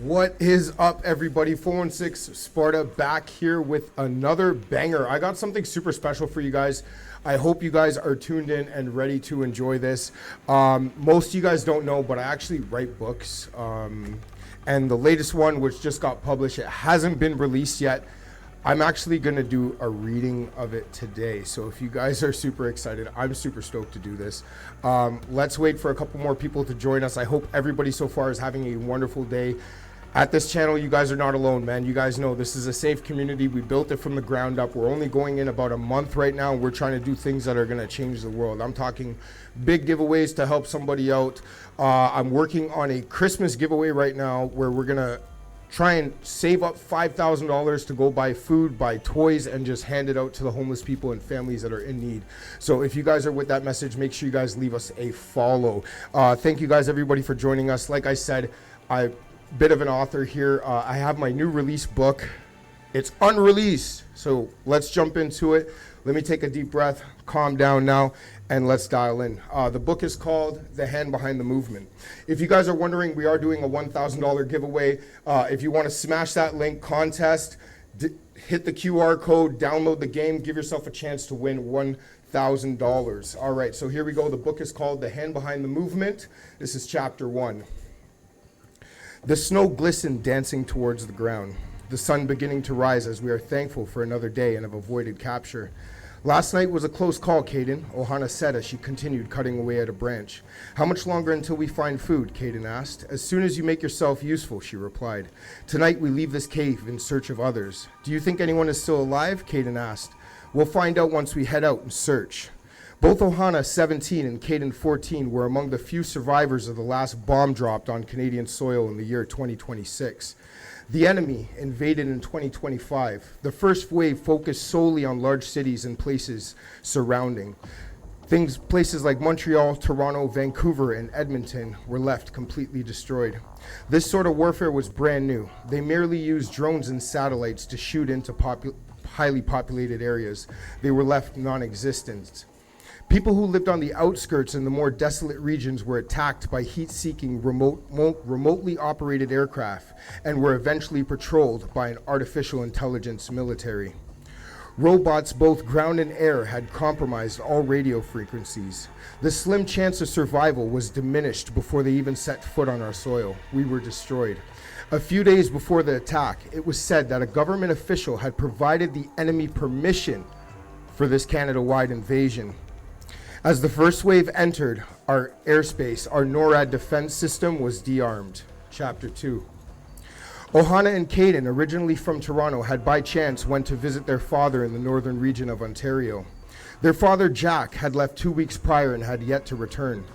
What is up, everybody? 416 Sparta back here with another banger. I got something super special for you guys. I hope you guys are tuned in and ready to enjoy this. Most of you guys don't know, but I actually write books. And the latest one, which just got published, it hasn't been released yet. I'm actually going to do a reading of it today. So if you guys are super excited, I'm super stoked to do this. Let's wait for a couple more people to join us. I hope everybody so far is having a wonderful day. At this channel, you guys are not alone, man. You guys know this is a safe community. We built it from the ground up. We're only going in about a month right now. We're trying to do things that are going to change the world. I'm talking big giveaways to help somebody out. I'm working on a Christmas giveaway right now where we're going to try and save up $5,000 to go buy food, buy toys, and just hand it out to the homeless people and families that are in need. So if you guys are with that message, make sure you guys leave us a follow. Thank you guys, everybody, for joining us. Like I said, I'm a bit of an author here. I have my new release book. It's unreleased, so let's jump into it. Let me take a deep breath, calm down now, and let's dial in. The book is called The Hand Behind the Movement. If you guys are wondering, we are doing a $1,000 giveaway. If you want to smash that link contest, hit the QR code, download the game, give yourself a chance to win $1,000. All right, so here we go. The book is called The Hand Behind the Movement. This is chapter 1. The snow glistened, dancing towards the ground. The sun beginning to rise as we are thankful for another day and have avoided capture. Last night was a close call, Caden, Ohana said as she continued cutting away at a branch. How much longer until we find food, Caden asked. As soon as you make yourself useful, she replied. Tonight we leave this cave in search of others. Do you think anyone is still alive? Caden asked. We'll find out once we head out and search. Both Ohana, 17, and Caden, 14, were among the few survivors of the last bomb dropped on Canadian soil in the year 2026. The enemy invaded in 2025. The first wave focused solely on large cities and places surrounding. Places like Montreal, Toronto, Vancouver, and Edmonton were left completely destroyed. This sort of warfare was brand new. They merely used drones and satellites to shoot into highly populated areas. They were left non-existent. People who lived on the outskirts in the more desolate regions were attacked by heat-seeking remotely operated aircraft and were eventually patrolled by an artificial intelligence military. Robots, both ground and air, had compromised all radio frequencies. The slim chance of survival was diminished before they even set foot on our soil. We were destroyed. A few days before the attack, it was said that a government official had provided the enemy permission for this Canada-wide invasion. As the first wave entered our airspace, our NORAD defense system was de-armed. Chapter 2. Ohana and Caden, originally from Toronto, had by chance went to visit their father in the northern region of Ontario. Their father, Jack, had left 2 weeks prior and had yet to return.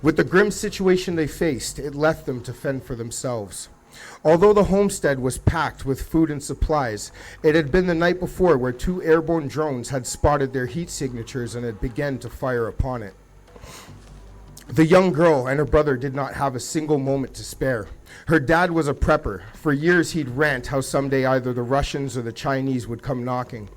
With the grim situation they faced, it left them to fend for themselves. Although the homestead was packed with food and supplies, it had been the night before where 2 airborne drones had spotted their heat signatures and had begun to fire upon it. The young girl and her brother did not have a single moment to spare. Her dad was a prepper. For years he'd rant how someday either the Russians or the Chinese would come knocking.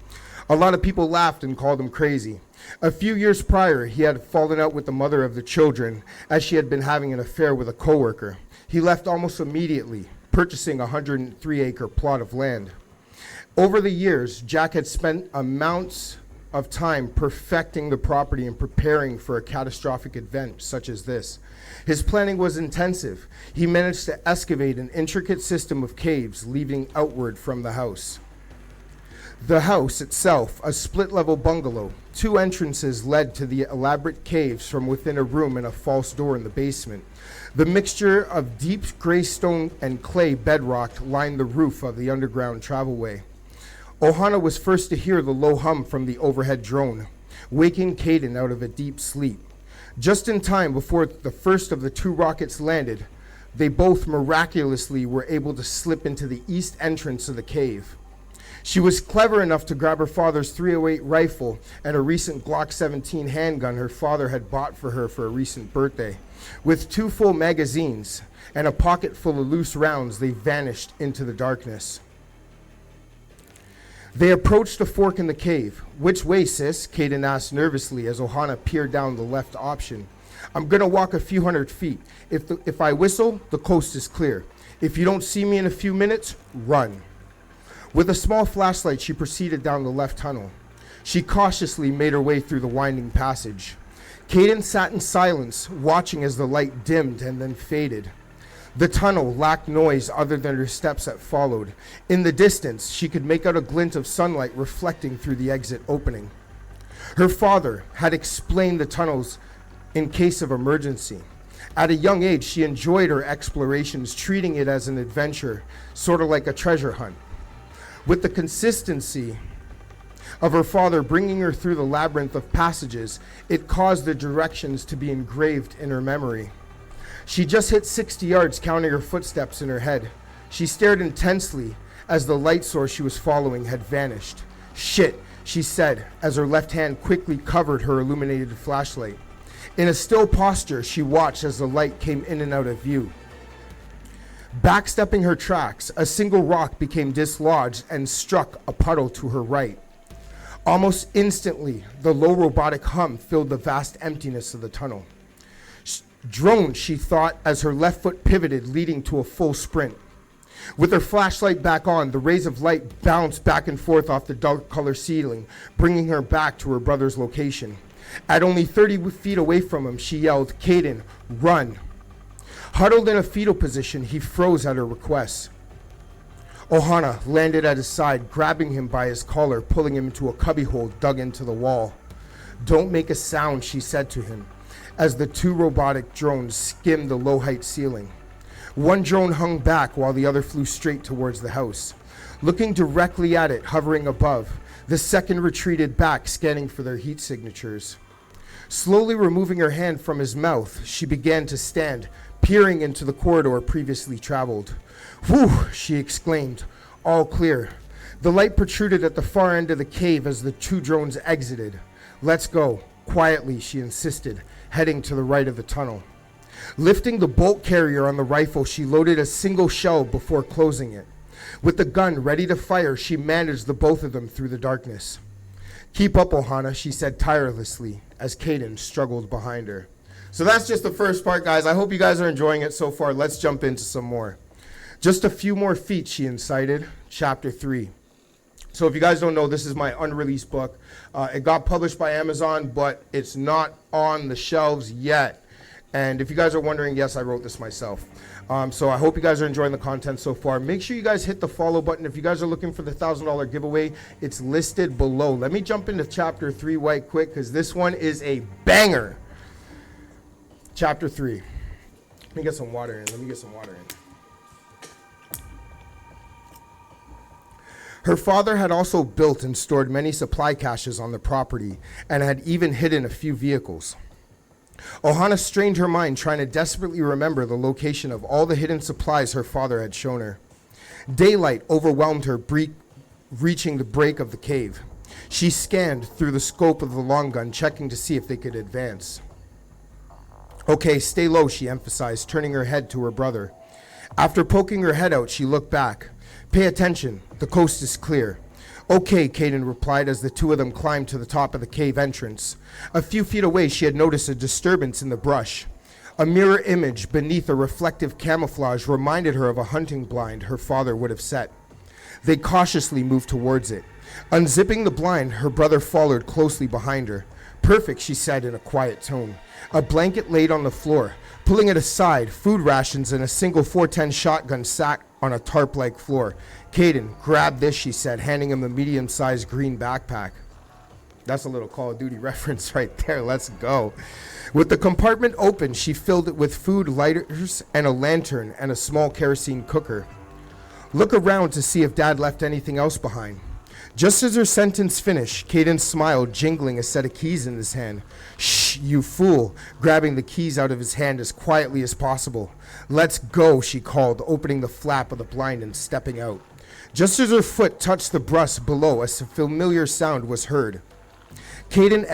A lot of people laughed and called him crazy. A few years prior, he had fallen out with the mother of the children as she had been having an affair with a coworker. He left almost immediately, purchasing a 103-acre plot of land. Over the years, Jack had spent amounts of time perfecting the property and preparing for a catastrophic event such as this. His planning was intensive. He managed to excavate an intricate system of caves leading outward from the house. The house itself, a split-level bungalow, 2 entrances led to the elaborate caves from within a room and a false door in the basement. The mixture of deep gray stone and clay bedrock lined the roof of the underground travelway. Ohana was first to hear the low hum from the overhead drone, waking Caden out of a deep sleep. Just in time before the first of the 2 rockets landed, they both miraculously were able to slip into the east entrance of the cave. She was clever enough to grab her father's .308 rifle and a recent Glock 17 handgun her father had bought for her for a recent birthday. With 2 full magazines and a pocket full of loose rounds, they vanished into the darkness. They approached a fork in the cave. Which way, sis? Caden asked nervously as Ohana peered down the left option. I'm going to walk a few hundred feet. If I whistle, the coast is clear. If you don't see me in a few minutes, run. With a small flashlight, she proceeded down the left tunnel. She cautiously made her way through the winding passage. Kayden sat in silence, watching as the light dimmed and then faded. The tunnel lacked noise other than her steps that followed. In the distance, she could make out a glint of sunlight reflecting through the exit opening. Her father had explained the tunnels in case of emergency. At a young age, she enjoyed her explorations, treating it as an adventure, sort of like a treasure hunt. With the consistency of her father bringing her through the labyrinth of passages, it caused the directions to be engraved in her memory. She just hit 60 yards, counting her footsteps in her head. She stared intensely as the light source she was following had vanished. "Shit," she said, as her left hand quickly covered her illuminated flashlight. In a still posture, she watched as the light came in and out of view. Backstepping her tracks, a single rock became dislodged and struck a puddle to her right. Almost instantly, the low robotic hum filled the vast emptiness of the tunnel. Drone, she thought, as her left foot pivoted, leading to a full sprint. With her flashlight back on, the rays of light bounced back and forth off the dark color ceiling, bringing her back to her brother's location. At only 30 feet away from him, she yelled, "Kayden, run!" Huddled in a fetal position, he froze at her request. Ohana landed at his side, grabbing him by his collar, pulling him into a cubbyhole dug into the wall. "Don't make a sound," she said to him, as the two robotic drones skimmed the low-height ceiling. One drone hung back while the other flew straight towards the house. Looking directly at it, hovering above, the second retreated back, scanning for their heat signatures. Slowly removing her hand from his mouth, she began to stand, peering into the corridor previously traveled. "Whew," she exclaimed, "all clear." The light protruded at the far end of the cave as the two drones exited. "Let's go," quietly she insisted, heading to the right of the tunnel. Lifting the bolt carrier on the rifle, she loaded a single shell before closing it. With the gun ready to fire, she managed the both of them through the darkness. "Keep up, Ohana," she said tirelessly, as Kayden struggled behind her. So that's just the first part, guys. I hope you guys are enjoying it so far. Let's jump into some more. Just a few more feet, she incited. Chapter 3. So if you guys don't know, this is my unreleased book. It got published by Amazon, but it's not on the shelves yet. And if you guys are wondering, yes, I wrote this myself. So I hope you guys are enjoying the content so far. Make sure you guys hit the follow button. If you guys are looking for the $1,000 giveaway, it's listed below. Let me jump into chapter 3 right quick, because this one is a banger. Chapter 3. Let me get some water in. Her father had also built and stored many supply caches on the property and had even hidden a few vehicles. Ohana strained her mind, trying to desperately remember the location of all the hidden supplies her father had shown her. Daylight overwhelmed her, reaching the break of the cave. She scanned through the scope of the long gun, checking to see if they could advance. "Okay, stay low," she emphasized, turning her head to her brother. After poking her head out, she looked back. "Pay attention. The coast is clear." "Okay," Kayden replied as the two of them climbed to the top of the cave entrance. A few feet away, she had noticed a disturbance in the brush. A mirror image beneath a reflective camouflage reminded her of a hunting blind her father would have set. They cautiously moved towards it. Unzipping the blind, her brother followed closely behind her. "Perfect," she said in a quiet tone. A blanket laid on the floor. Pulling it aside, food rations and a single 410 shotgun sat on a tarp-like floor. "Kayden, grab this," she said, handing him a medium-sized green backpack. That's a little Call of Duty reference right there. Let's go. With the compartment open, she filled it with food, lighters, and a lantern, and a small kerosene cooker. "Look around to see if Dad left anything else behind." Just as her sentence finished, Kayden smiled, jingling a set of keys in his hand. "Shh, you fool," grabbing the keys out of his hand as quietly as possible. "Let's go," she called, opening the flap of the blind and stepping out. Just as her foot touched the brush below, a familiar sound was heard. Kayden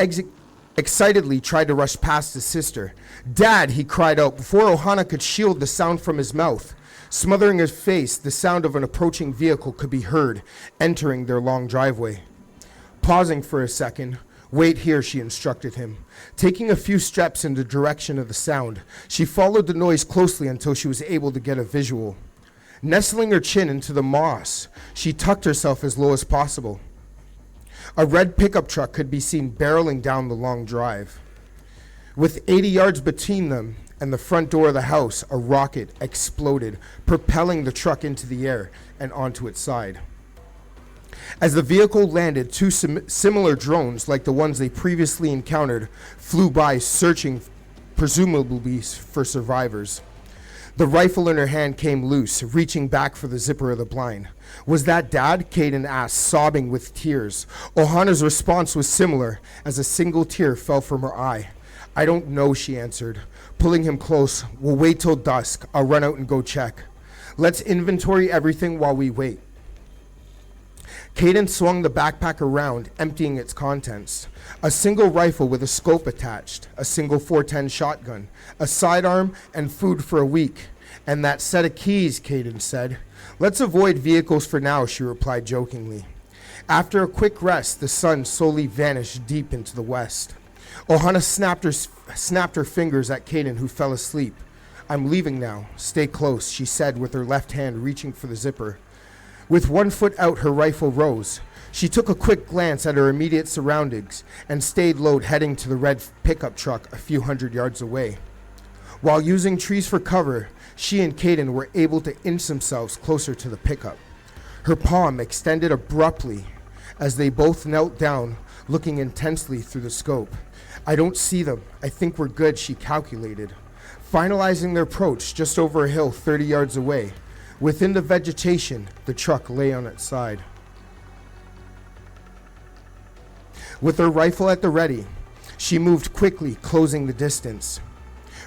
excitedly tried to rush past his sister. "Dad," he cried out before Ohana could shield the sound from his mouth. Smothering his face, the sound of an approaching vehicle could be heard, entering their long driveway. Pausing for a second, Wait here, she instructed him. Taking a few steps in the direction of the sound, she followed the noise closely until she was able to get a visual. Nestling her chin into the moss, she tucked herself as low as possible. A red pickup truck could be seen barreling down the long drive. With 80 yards between them and the front door of the house, a rocket exploded, propelling the truck into the air and onto its side. As the vehicle landed, two similar drones, like the ones they previously encountered, flew by, searching presumably for survivors. The rifle in her hand came loose, reaching back for the zipper of the blind. Was that Dad? Caden asked, sobbing with tears. Ohana's response was similar, as a single tear fell from her eye. I don't know, she answered, pulling him close. We'll wait till dusk. I'll run out and go check. Let's inventory everything while we wait. Caden swung the backpack around, emptying its contents. A single rifle with a scope attached, a single .410 shotgun, a sidearm, and food for a week. And that set of keys, Caden said. Let's avoid vehicles for now, she replied jokingly. After a quick rest, the sun slowly vanished deep into the west. Ohana snapped her fingers at Caden, who fell asleep. I'm leaving now. Stay close, she said with her left hand reaching for the zipper. With one foot out, her rifle rose. She took a quick glance at her immediate surroundings and stayed low, heading to the red pickup truck a few hundred yards away. While using trees for cover, she and Caden were able to inch themselves closer to the pickup. Her palm extended abruptly as they both knelt down, looking intensely through the scope. I don't see them. I think we're good, she calculated. Finalizing their approach just over a hill 30 yards away, within the vegetation, the truck lay on its side. With her rifle at the ready, she moved quickly, closing the distance.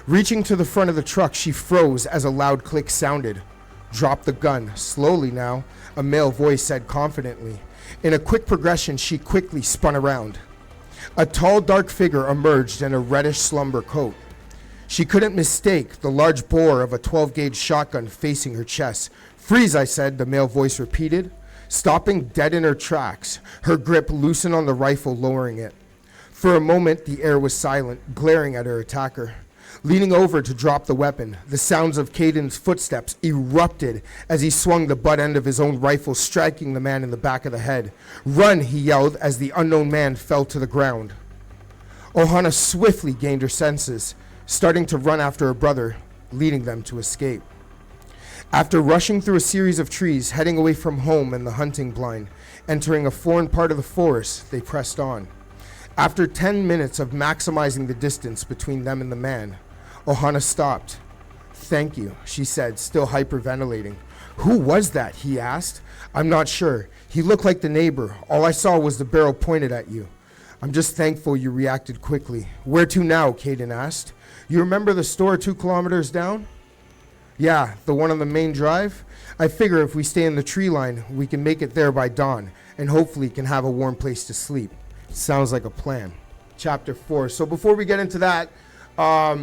Reaching to the front of the truck, she froze as a loud click sounded. Drop the gun. Slowly now, a male voice said confidently. In a quick progression, she quickly spun around. A tall, dark figure emerged in a reddish slumber coat. She couldn't mistake the large bore of a 12-gauge shotgun facing her chest. Freeze, I said, the male voice repeated. Stopping dead in her tracks, her grip loosened on the rifle, lowering it. For a moment, the air was silent, glaring at her attacker. Leaning over to drop the weapon, the sounds of Caden's footsteps erupted as he swung the butt end of his own rifle, striking the man in the back of the head. Run, he yelled as the unknown man fell to the ground. Ohana swiftly gained her senses, starting to run after her brother, leading them to escape. After rushing through a series of trees, heading away from home and the hunting blind, entering a foreign part of the forest, they pressed on. After 10 minutes of maximizing the distance between them and the man, Ohana stopped. Thank you, she said, still hyperventilating. Who was that? He asked. I'm not sure. He looked like the neighbor. All I saw was the barrel pointed at you. I'm just thankful you reacted quickly. Where to now? Caden asked. You remember the store 2 kilometers down? Yeah, the one on the main drive? I figure if we stay in the tree line, we can make it there by dawn, and hopefully can have a warm place to sleep. Sounds like a plan. Chapter 4. So before we get into that,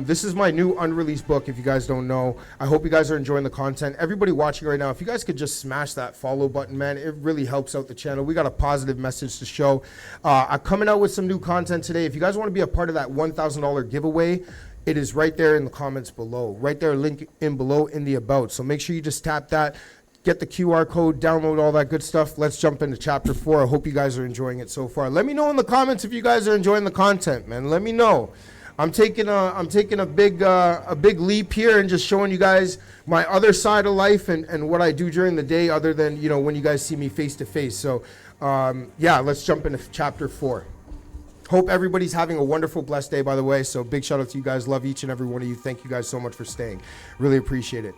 this is my new unreleased book, if you guys don't know. I hope you guys are enjoying the content. Everybody watching right now, if you guys could just smash that follow button, man, it really helps out the channel. We got a positive message to show. I'm coming out with some new content today. If you guys want to be a part of that $1,000 giveaway, it is right there in the comments below. Right there, link in below in the about. So make sure you just tap that, get the QR code, download all that good stuff. Let's jump into chapter 4. I hope you guys are enjoying it so far. Let me know in the comments if you guys are enjoying the content, man. Let me know. I'm taking a big leap here and just showing you guys my other side of life and what I do during the day, other than when you guys see me face to face. So yeah, let's jump into chapter 4. Hope everybody's having a wonderful, blessed day, by the way. So big shout out to you guys. Love each and every one of you. Thank you guys so much for staying. Really appreciate it.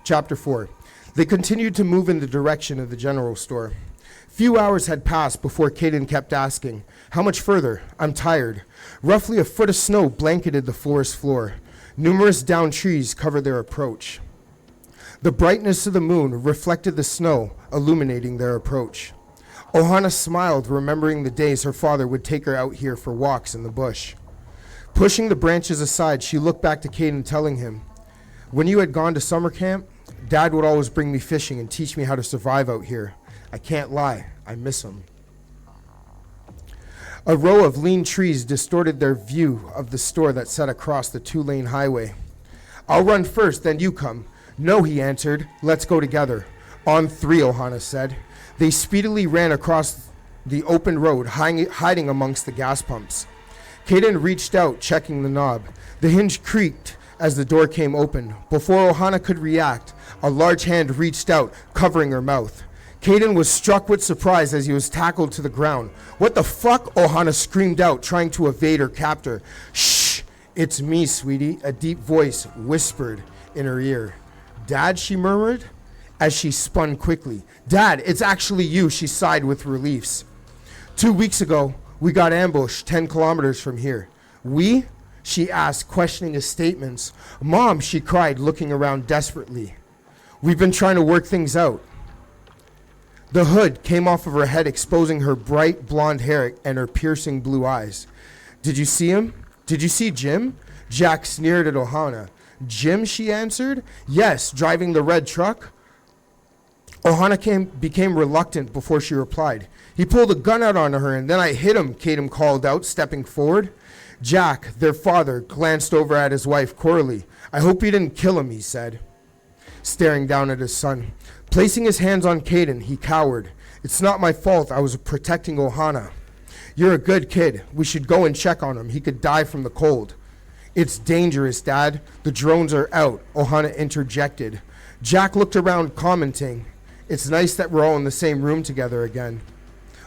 Chapter 4. They continued to move in the direction of the general store. Few hours had passed before Caden kept asking, how much further? I'm tired. Roughly a foot of snow blanketed the forest floor. Numerous downed trees covered their approach. The brightness of the moon reflected the snow, illuminating their approach. Ohana smiled, remembering the days her father would take her out here for walks in the bush. Pushing the branches aside, she looked back to Caden, telling him, when you had gone to summer camp, Dad would always bring me fishing and teach me how to survive out here. I can't lie, I miss him. A row of lean trees distorted their view of the store that sat across the two-lane highway. I'll run first, then you come. No, he answered. Let's go together. On three, Ohana said. They speedily ran across the open road, hiding amongst the gas pumps. Caden reached out, checking the knob. The hinge creaked as the door came open. Before Ohana could react, a large hand reached out, covering her mouth. Caden was struck with surprise as he was tackled to the ground. What the fuck? Ohana screamed out, trying to evade her captor. Shh, it's me, sweetie, a deep voice whispered in her ear. Dad, she murmured as she spun quickly. Dad, it's actually you, she sighed with relief. 2 weeks ago, we got ambushed 10 kilometers from here. We? She asked, questioning his statements. Mom, she cried, looking around desperately. We've been trying to work things out. The hood came off of her head, exposing her bright blonde hair and her piercing blue eyes. Did you see him? Did you see Jim? Jack sneered at Ohana. Jim, she answered. Yes, driving the red truck. Ohana became reluctant before she replied. He pulled a gun out on her, and then I hit him, Caden called out, stepping forward. Jack, their father, glanced over at his wife, Coralie. I hope you didn't kill him, he said, staring down at his son. Placing his hands on Caden, he cowered. It's not my fault. I was protecting Ohana. You're a good kid. We should go and check on him. He could die from the cold. It's dangerous, Dad. The drones are out, Ohana interjected. Jack looked around, commenting, It's nice that we're all in the same room together again.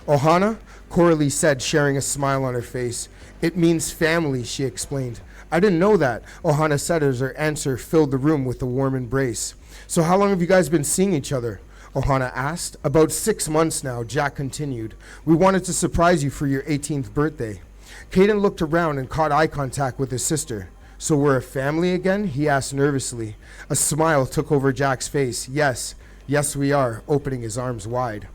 Ohana, Coralie said, sharing a smile on her face. It means family, she explained. I didn't know that, Ohana said as her answer filled the room with a warm embrace. So how long have you guys been seeing each other? Ohana asked. About 6 months now, Jack continued. We wanted to surprise you for your 18th birthday. Caden looked around and caught eye contact with his sister. So we're a family again? He asked nervously. A smile took over Jack's face. Yes, we are, opening his arms wide.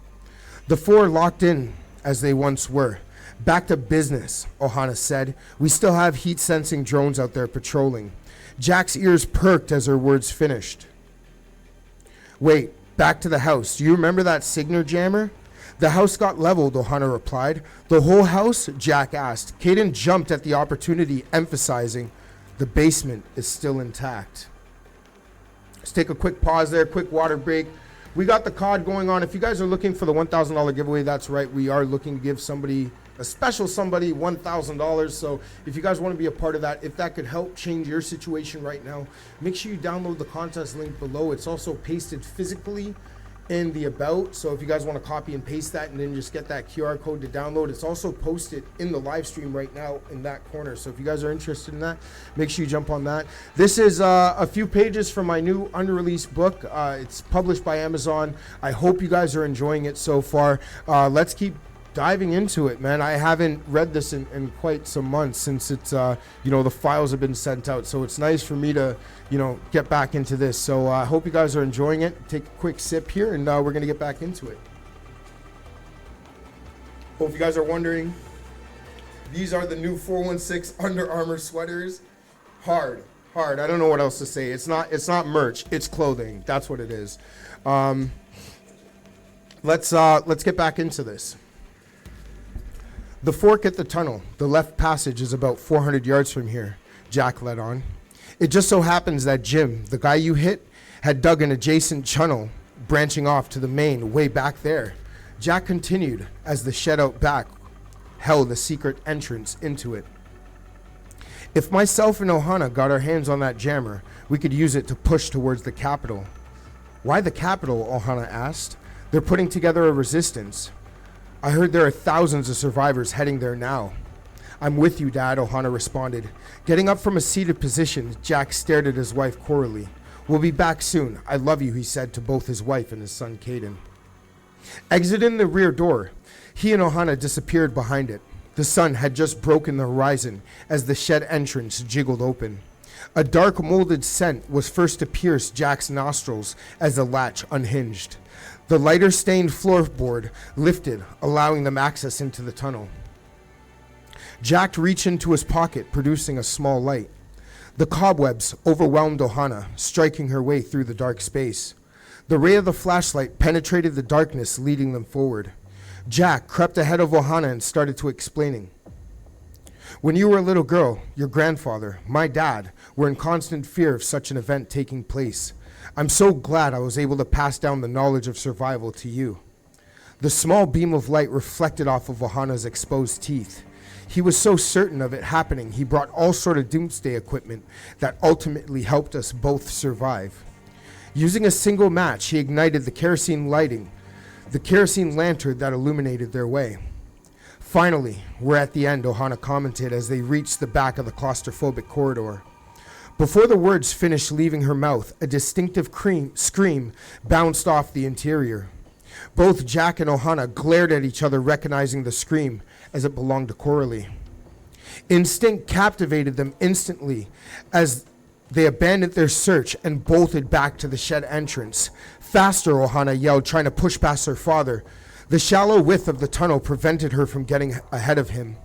The four locked in as they once were. Back to business, Ohana said. We still have heat-sensing drones out there patrolling. Jack's ears perked as her words finished. Wait, back to the house. Do you remember that Signer jammer? The house got leveled, Ohana replied. The whole house? Jack asked. Caden jumped at the opportunity, emphasizing, the basement is still intact. Let's take a quick pause there, quick water break. We got the COD going on. If you guys are looking for the $1,000 giveaway, that's right. We are looking to give somebody, a special somebody, $1,000. So if you guys want to be a part of that, if that could help change your situation right now, make sure you download the contest link below. It's also pasted physically in the about. So if you guys want to copy and paste that and then just get that QR code to download, it's also posted in the live stream right now in that corner. So if you guys are interested in that, make sure you jump on that. This is a few pages from my new unreleased book. It's published by Amazon. I hope you guys are enjoying it so far. Let's keep diving into it, man. I haven't read this in quite some months since it's, the files have been sent out. So it's nice for me to, get back into this. So I hope you guys are enjoying it. Take a quick sip here and we're going to get back into it. Hope you guys are wondering, these are the new 416 Under Armour sweaters. Hard. I don't know what else to say. It's not merch. It's clothing. That's what it is. Let's get back into this. The fork at the tunnel, the left passage is about 400 yards from here, Jack led on. It just so happens that Jim, the guy you hit, had dug an adjacent tunnel branching off to the main way back there. Jack continued as the shed out back held a secret entrance into it. If myself and Ohana got our hands on that jammer, we could use it to push towards the capital. Why the capital? Ohana asked. They're putting together a resistance. I heard there are thousands of survivors heading there now. I'm with you, Dad, Ohana responded. Getting up from a seated position, Jack stared at his wife, Coralie. We'll be back soon. I love you, he said to both his wife and his son, Caden. Exiting the rear door, he and Ohana disappeared behind it. The sun had just broken the horizon as the shed entrance jiggled open. A dark molded scent was first to pierce Jack's nostrils as the latch unhinged. The lighter stained floorboard lifted, allowing them access into the tunnel. Jack reached into his pocket, producing a small light. The cobwebs overwhelmed Ohana, striking her way through the dark space. The ray of the flashlight penetrated the darkness, leading them forward. Jack crept ahead of Ohana and started to explaining. When you were a little girl, your grandfather, my dad, were in constant fear of such an event taking place. I'm so glad I was able to pass down the knowledge of survival to you. The small beam of light reflected off of Ohana's exposed teeth. He was so certain of it happening, he brought all sort of doomsday equipment that ultimately helped us both survive. Using a single match, he ignited the kerosene lantern that illuminated their way. Finally, we're at the end, Ohana commented as they reached the back of the claustrophobic corridor. Before the words finished leaving her mouth, a distinctive scream bounced off the interior. Both Jack and Ohana glared at each other, recognizing the scream as it belonged to Coralie. Instinct captivated them instantly as they abandoned their search and bolted back to the shed entrance. Faster, Ohana yelled, trying to push past her father. The shallow width of the tunnel prevented her from getting ahead of him.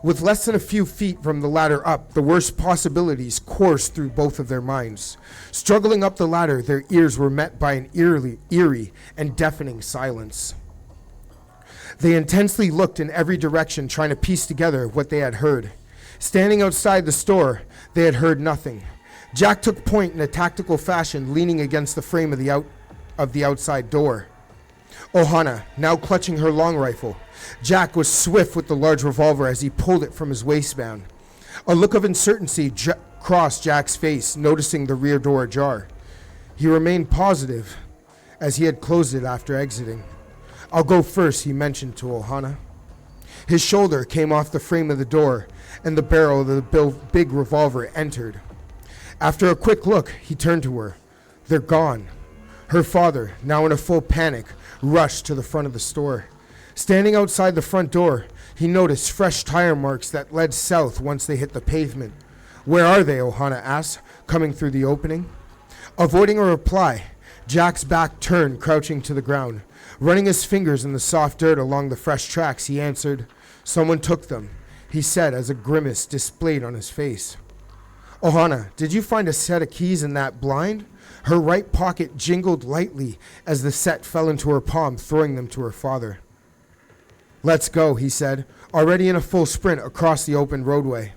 With less than a few feet from the ladder up, the worst possibilities coursed through both of their minds. Struggling up the ladder, their ears were met by an eerie and deafening silence. They intensely looked in every direction, trying to piece together what they had heard. Standing outside the store, they had heard nothing. Jack took point in a tactical fashion, leaning against the frame of the outside door. Ohana, now clutching her long rifle. Jack was swift with the large revolver as he pulled it from his waistband. A look of uncertainty crossed Jack's face, noticing the rear door ajar. He remained positive as he had closed it after exiting. I'll go first, he mentioned to Ohana. His shoulder came off the frame of the door, and the barrel of the big revolver entered. After a quick look, he turned to her. They're gone. Her father, now in a full panic, rushed to the front of the store. Standing outside the front door, he noticed fresh tire marks that led south once they hit the pavement. Where are they? Ohana asked, coming through the opening. Avoiding a reply, Jack's back turned, crouching to the ground. Running his fingers in the soft dirt along the fresh tracks, he answered, Someone took them, he said as a grimace displayed on his face. Ohana, did you find a set of keys in that blind? Her right pocket jingled lightly as the set fell into her palm, throwing them to her father. Let's go, he said, already in a full sprint across the open roadway.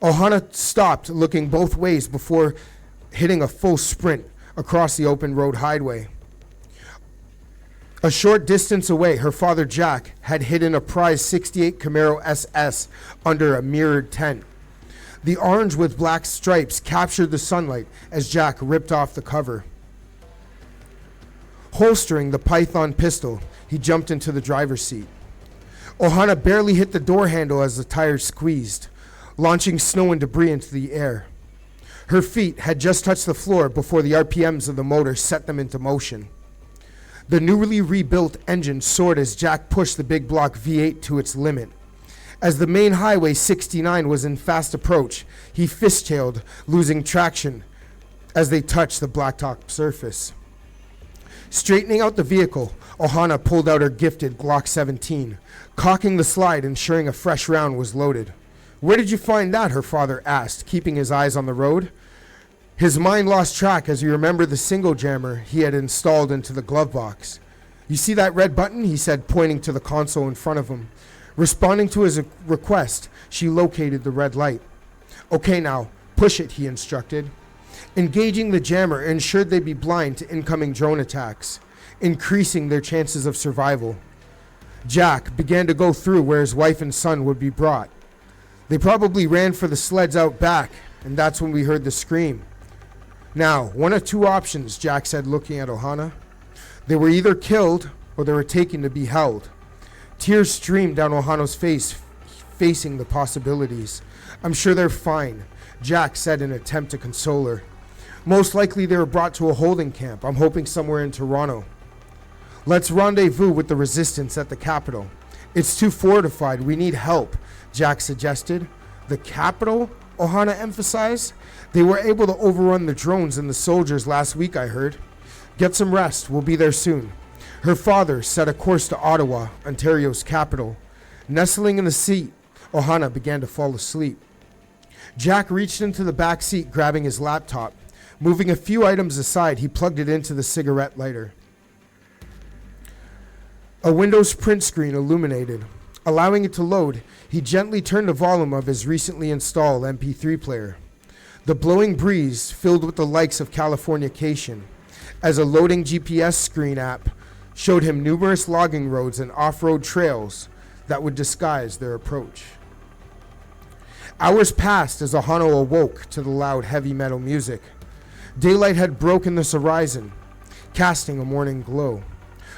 Ohana stopped, looking both ways before hitting a full sprint across the open road highway. A short distance away, her father Jack had hidden a prize 68 Camaro SS under a mirrored tent. The orange with black stripes captured the sunlight as Jack ripped off the cover. Holstering the Python pistol, he jumped into the driver's seat. Ohana barely hit the door handle as the tires squeezed, launching snow and debris into the air. Her feet had just touched the floor before the RPMs of the motor set them into motion. The newly rebuilt engine soared as Jack pushed the big block V8 to its limit. As the main highway 69 was in fast approach, he fishtailed, losing traction as they touched the blacktop surface. Straightening out the vehicle, Ohana pulled out her gifted Glock 17, cocking the slide, ensuring a fresh round was loaded. Where did you find that? Her father asked, keeping his eyes on the road. His mind lost track as he remembered the single jammer he had installed into the glove box. You see that red button? He said, pointing to the console in front of him. Responding to his request, she located the red light. Okay now, push it, he instructed. Engaging the jammer ensured they'd be blind to incoming drone attacks, increasing their chances of survival. Jack began to go through where his wife and son would be brought. They probably ran for the sleds out back, and that's when we heard the scream. Now, one of two options, Jack said, looking at Ohana. They were either killed or they were taken to be held. Tears streamed down Ohana's face, facing the possibilities. I'm sure they're fine, Jack said in an attempt to console her. Most likely they were brought to a holding camp. I'm hoping somewhere in Toronto. Let's rendezvous with the resistance at the capital. It's too fortified. We need help, Jack suggested. The capital? Ohana emphasized. They were able to overrun the drones and the soldiers last week, I heard. Get some rest. We'll be there soon. Her father set a course to Ottawa, Ontario's capital. Nestling in the seat, Ohana began to fall asleep. Jack reached into the back seat, grabbing his laptop. Moving a few items aside, he plugged it into the cigarette lighter. A Windows print screen illuminated. Allowing it to load, he gently turned the volume of his recently installed MP3 player. The blowing breeze filled with the likes of Californication, as a loading GPS screen app showed him numerous logging roads and off-road trails that would disguise their approach. Hours passed as Ohana awoke to the loud heavy metal music. Daylight had broken the horizon, casting a morning glow.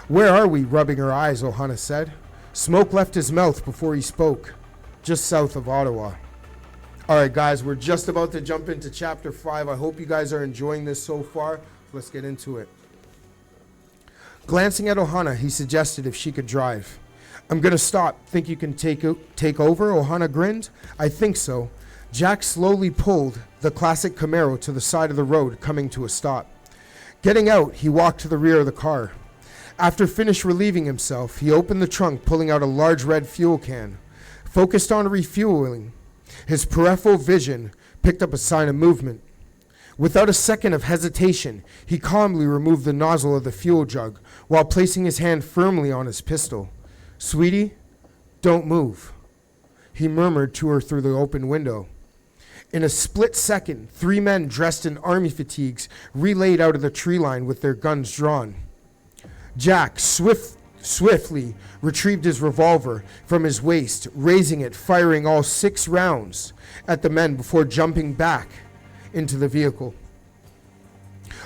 "Where are we?" rubbing her eyes, Ohana said. Smoke left his mouth before he spoke. "Just south of Ottawa." All right, guys, we're just about to jump into Chapter 5. I hope you guys are enjoying this so far. Let's get into it. Glancing at Ohana, he suggested if she could drive. "I'm going to stop. Think you can take over?" Ohana grinned. "I think so." Jack slowly pulled the classic Camaro to the side of the road, coming to a stop. Getting out, he walked to the rear of the car. After finished relieving himself, he opened the trunk, pulling out a large red fuel can. Focused on refueling, his peripheral vision picked up a sign of movement. Without a second of hesitation, he calmly removed the nozzle of the fuel jug while placing his hand firmly on his pistol. "Sweetie, don't move," he murmured to her through the open window. In a split second, 3 men dressed in army fatigues relayed out of the tree line with their guns drawn. Jack swiftly retrieved his revolver from his waist, raising it, firing all 6 rounds at the men before jumping back into the vehicle.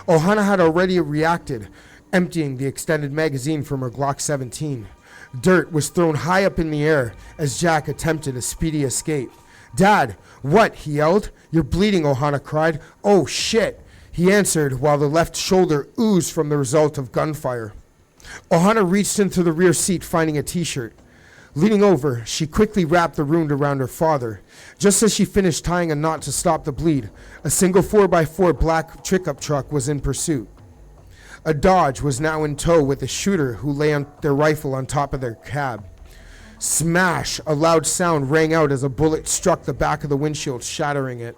Ohana had already reacted, emptying the extended magazine from her Glock 17. Dirt was thrown high up in the air as Jack attempted a speedy escape. "Dad, what?" he yelled. "You're bleeding," Ohana cried. "Oh, shit," he answered while the left shoulder oozed from the result of gunfire. Ohana reached into the rear seat, finding a t-shirt. Leaning over, she quickly wrapped the wound around her father. Just as she finished tying a knot to stop the bleed, a single 4x4 black pickup truck was in pursuit. A Dodge was now in tow with a shooter who lay on their rifle on top of their cab. Smash! A loud sound rang out as a bullet struck the back of the windshield, shattering it.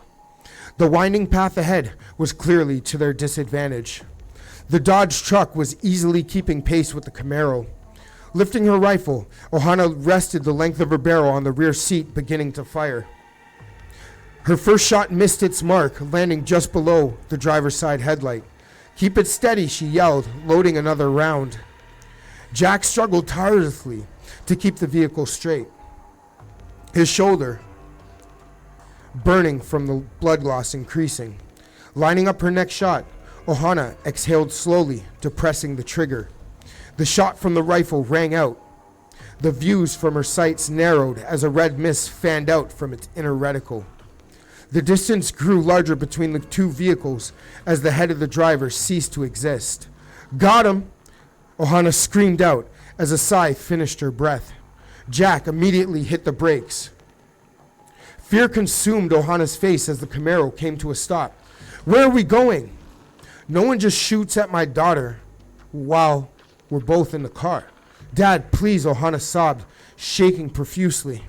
The winding path ahead was clearly to their disadvantage. The Dodge truck was easily keeping pace with the Camaro. Lifting her rifle, Ohana rested the length of her barrel on the rear seat, beginning to fire. Her first shot missed its mark, landing just below the driver's side headlight. "Keep it steady," she yelled, loading another round. Jack struggled tirelessly to keep the vehicle straight, his shoulder burning from the blood loss increasing. Lining up her next shot, Ohana exhaled slowly, depressing the trigger. The shot from the rifle rang out. The views from her sights narrowed as a red mist fanned out from its inner reticle. The distance grew larger between the 2 vehicles as the head of the driver ceased to exist. "Got him!" Ohana screamed out as a sigh finished her breath. Jack immediately hit the brakes. Fear consumed Ohana's face as the Camaro came to a stop. "Where are we going?" "No one just shoots at my daughter while we're both in the car." "Dad, please," Ohana sobbed, shaking profusely.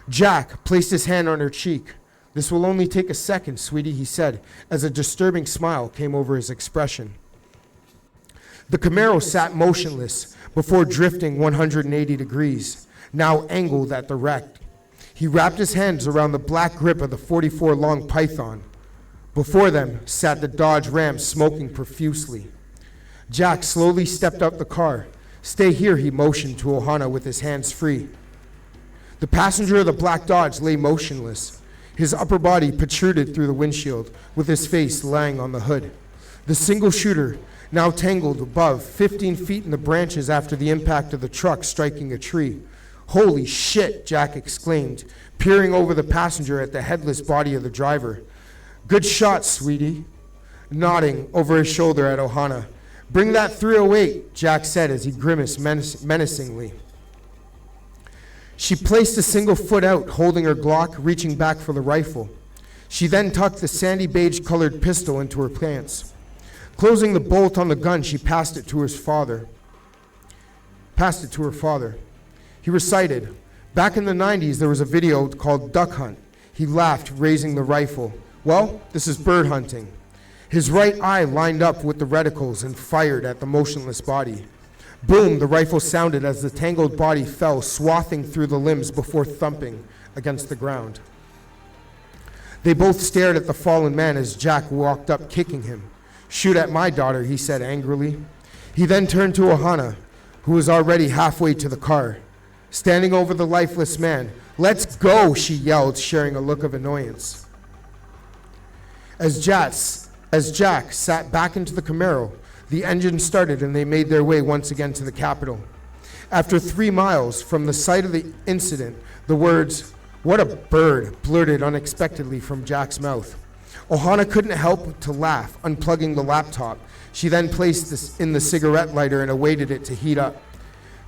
Jack placed his hand on her cheek. "This will only take a second, sweetie," he said, as a disturbing smile came over his expression. The Camaro sat motionless before drifting 180 degrees, now angled at the wreck. He wrapped his hands around the black grip of the .44 long Python. Before them sat the Dodge Ram, smoking profusely. Jack slowly stepped out the car. "Stay here," he motioned to Ohana with his hands free. The passenger of the black Dodge lay motionless. His upper body protruded through the windshield, with his face lying on the hood. The single shooter, now tangled above 15 feet in the branches after the impact of the truck striking a tree. "Holy shit," Jack exclaimed, peering over the passenger at the headless body of the driver. "Good shot, sweetie," nodding over his shoulder at Ohana. "Bring that 308, Jack said as he grimaced menacingly. She placed a single foot out, holding her Glock, reaching back for the rifle. She then tucked the sandy beige-colored pistol into her pants. Closing the bolt on the gun, she passed it to her father. He recited, "Back in the 90s, there was a video called Duck Hunt." He laughed, raising the rifle. "Well, this is bird hunting." His right eye lined up with the reticles and fired at the motionless body. Boom, the rifle sounded as the tangled body fell, swathing through the limbs before thumping against the ground. They both stared at the fallen man as Jack walked up, kicking him. "Shoot at my daughter," he said angrily. He then turned to Ohana, who was already halfway to the car. Standing over the lifeless man, "Let's go," she yelled, sharing a look of annoyance. As Jack sat back into the Camaro, the engine started and they made their way once again to the Capitol. After 3 miles from the site of the incident, the words, "What a bird," blurted unexpectedly from Jack's mouth. Ohana couldn't help to laugh, unplugging the laptop. She then placed this in the cigarette lighter and awaited it to heat up.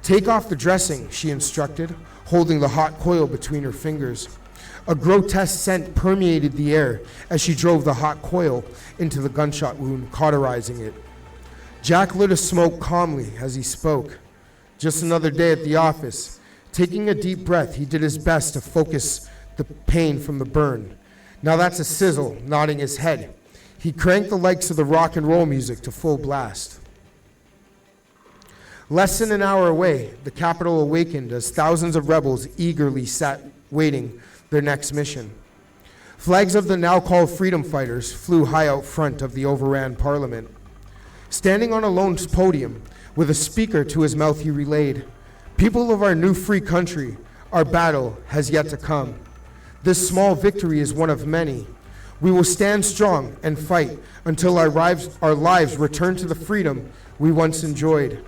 "Take off the dressing," she instructed, holding the hot coil between her fingers. A grotesque scent permeated the air as she drove the hot coil into the gunshot wound, cauterizing it. Jack lit a smoke calmly as he spoke. Just another day at the office. Taking a deep breath, he did his best to focus the pain from the burn. "Now that's a sizzle," nodding his head. He cranked the likes of the rock and roll music to full blast. Less than an hour away, the Capitol awakened as thousands of rebels eagerly sat waiting their next mission. Flags of the now called freedom fighters flew high out front of the overran parliament. Standing on a lone podium with a speaker to his mouth, he relayed, "People of our new free country, our battle has yet to come. This small victory is one of many. We will stand strong and fight until our lives return to the freedom we once enjoyed.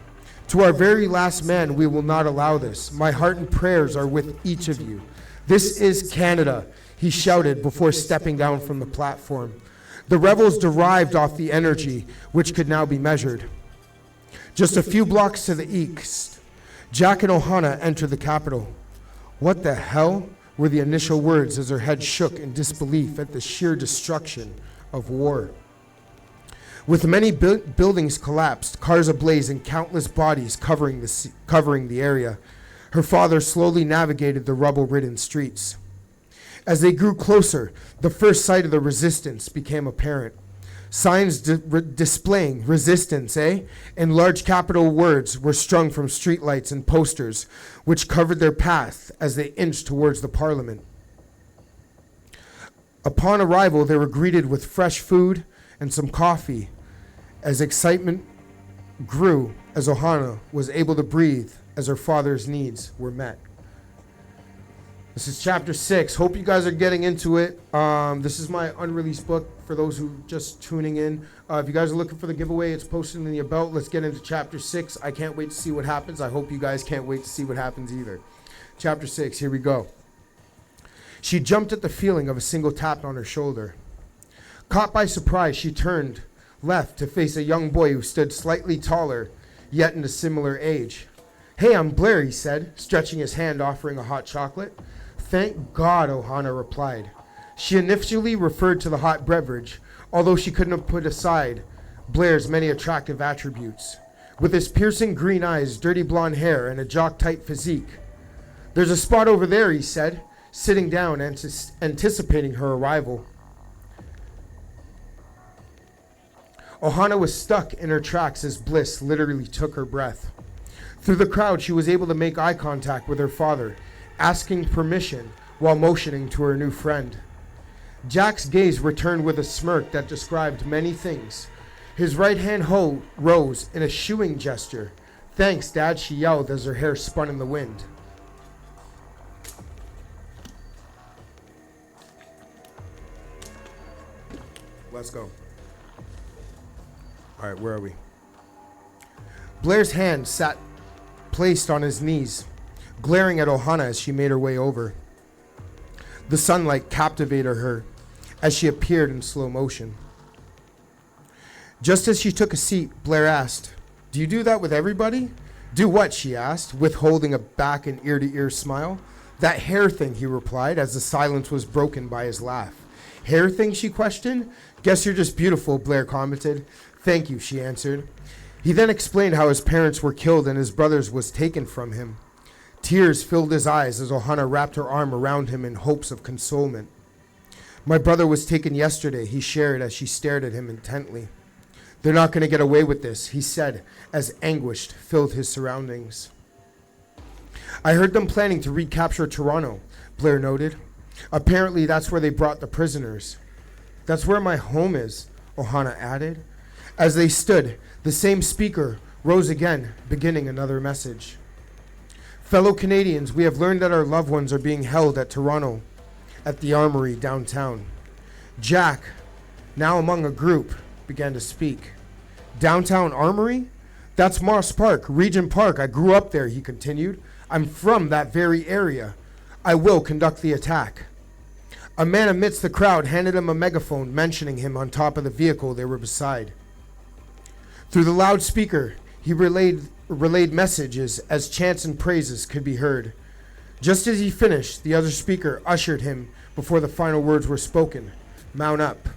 To our very last man, we will not allow this. My heart and prayers are with each of you. This is Canada," he shouted before stepping down from the platform. The rebels derived off the energy, which could now be measured. Just a few blocks to the east, Jack and Ohana entered the Capitol. "What the hell?" were the initial words as her head shook in disbelief at the sheer destruction of war. With many buildings collapsed, cars ablaze, and countless bodies covering the area, her father slowly navigated the rubble-ridden streets. As they grew closer, the first sight of the resistance became apparent. Signs displaying "resistance, eh?" in large capital words were strung from streetlights and posters, which covered their path as they inched towards the parliament. Upon arrival, they were greeted with fresh food and some coffee. As excitement grew, as Ohana was able to breathe, as her father's needs were met. This is chapter 6. Hope you guys are getting into it. This is my unreleased book for those who just tuning in. If you guys are looking for the giveaway, it's posted in the about. Let's get into chapter 6. I can't wait to see what happens. I hope you guys can't wait to see what happens either. Chapter 6, here we go. She jumped at the feeling of a single tap on her shoulder. Caught by surprise, she turned left to face a young boy who stood slightly taller, yet in a similar age. "Hey, I'm Blair," he said, stretching his hand, offering a hot chocolate. "Thank God," Ohana replied. She initially referred to the hot beverage, although she couldn't have put aside Blair's many attractive attributes. With his piercing green eyes, dirty blonde hair, and a jock-type physique. "There's a spot over there," he said, sitting down, anticipating her arrival. Ohana was stuck in her tracks as bliss literally took her breath. Through the crowd, she was able to make eye contact with her father, asking permission while motioning to her new friend. Jack's gaze returned with a smirk that described many things. His right hand rose in a shooing gesture. "Thanks, Dad," she yelled as her hair spun in the wind. Let's go. All right, where are we? Blair's hand sat placed on his knees, glaring at Ohana as she made her way over. The sunlight captivated her as she appeared in slow motion. Just as she took a seat, Blair asked, "Do you do that with everybody?" "Do what?" she asked, withholding a back and ear-to-ear smile. "That hair thing," he replied, as the silence was broken by his laugh. "Hair thing?" she questioned. "Guess you're just beautiful," Blair commented. "Thank you," she answered. He then explained how his parents were killed and his brother's was taken from him. Tears filled his eyes as Ohana wrapped her arm around him in hopes of consolement. "My brother was taken yesterday," he shared as she stared at him intently. They're not going to get away with this, he said, as anguish filled his surroundings. I heard them planning to recapture Toronto, Blair noted. Apparently that's where they brought the prisoners. That's where my home is, Ohana added. As they stood, the same speaker rose again, beginning another message. Fellow Canadians, we have learned that our loved ones are being held at Toronto, at the Armory downtown. Jack, now among a group, began to speak. Downtown Armory? That's Moss Park, Regent Park. I grew up there, he continued. I'm from that very area. I will conduct the attack. A man amidst the crowd handed him a megaphone, mentioning him on top of the vehicle they were beside. Through the loudspeaker, he relayed messages as chants and praises could be heard. Just as he finished, the other speaker ushered him before the final words were spoken. Mount up.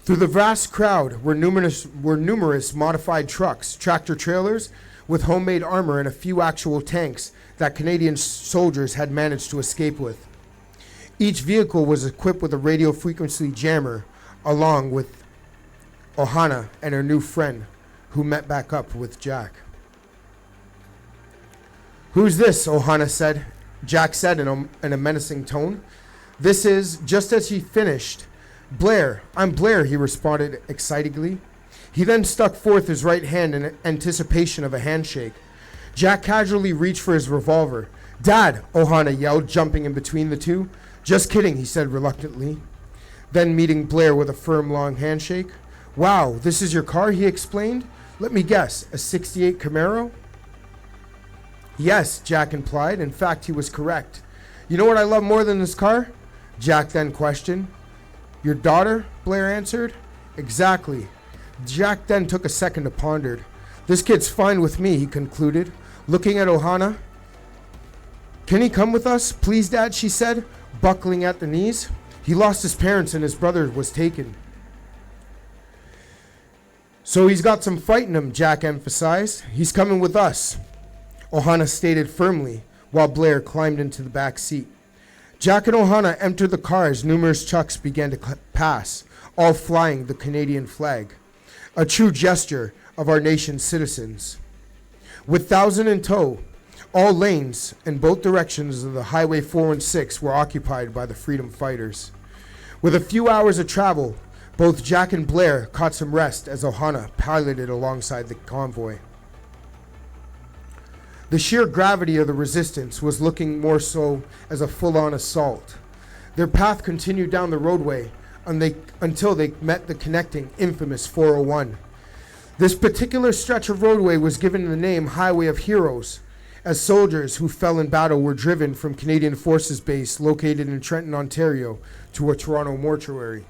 Through the vast crowd were numerous modified trucks, tractor trailers with homemade armor and a few actual tanks that Canadian soldiers had managed to escape with. Each vehicle was equipped with a radio frequency jammer, along with Ohana and her new friend, who met back up with Jack. Who's this? Ohana said. Jack said in a menacing tone. This is, just as he finished, Blair. I'm Blair, he responded excitedly. He then stuck forth his right hand in anticipation of a handshake. Jack casually reached for his revolver. Dad, Ohana yelled, jumping in between the two. Just kidding, he said reluctantly. Then meeting Blair with a firm, long handshake. Wow, this is your car, he explained. Let me guess, a 68 Camaro? Yes, Jack implied. In fact, he was correct. You know what I love more than this car? Jack then questioned. Your daughter? Blair answered. Exactly. Jack then took a second to ponder. This kid's fine with me, he concluded, looking at Ohana. Can he come with us? Please, Dad, she said, buckling at the knees. He lost his parents and his brother was taken. So he's got some fight in him, Jack emphasized. He's coming with us, Ohana stated firmly, while Blair climbed into the back seat. Jack and Ohana entered the car as numerous trucks began to pass, all flying the Canadian flag, a true gesture of our nation's citizens. With 1,000 in tow, all lanes in both directions of the Highway 416 were occupied by the freedom fighters. With a few hours of travel, both Jack and Blair caught some rest as Ohana piloted alongside the convoy. The sheer gravity of the resistance was looking more so as a full-on assault. Their path continued down the roadway until they met the connecting infamous 401. This particular stretch of roadway was given the name Highway of Heroes, as soldiers who fell in battle were driven from Canadian Forces Base located in Trenton, Ontario, to a Toronto mortuary.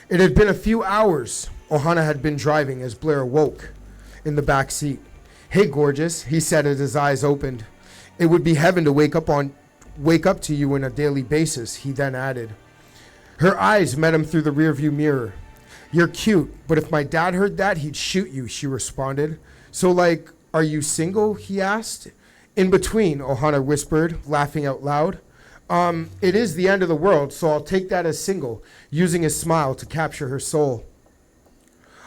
It had been a few hours Ohana had been driving as Blair awoke in the back seat. Hey, gorgeous, he said as his eyes opened. It would be heaven to wake up to you on a daily basis, he then added. Her eyes met him through the rearview mirror. You're cute, but if my dad heard that, he'd shoot you, she responded. So, like, are you single, he asked. In between, Ohana whispered, laughing out loud. It is the end of the world, so I'll take that as single, using his smile to capture her soul.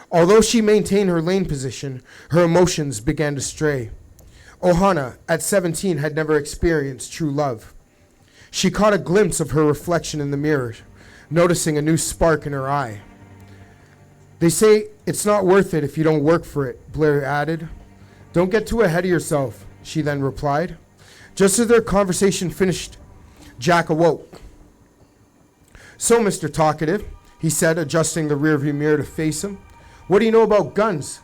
Although she maintained her lane position, her emotions began to stray. Ohana, at 17, had never experienced true love. She caught a glimpse of her reflection in the mirror, noticing a new spark in her eye. They say it's not worth it if you don't work for it, Blair added. Don't get too ahead of yourself, she then replied. Just as their conversation finished, Jack awoke. So, Mr. Talkative, he said, adjusting the rearview mirror to face him. What do you know about guns?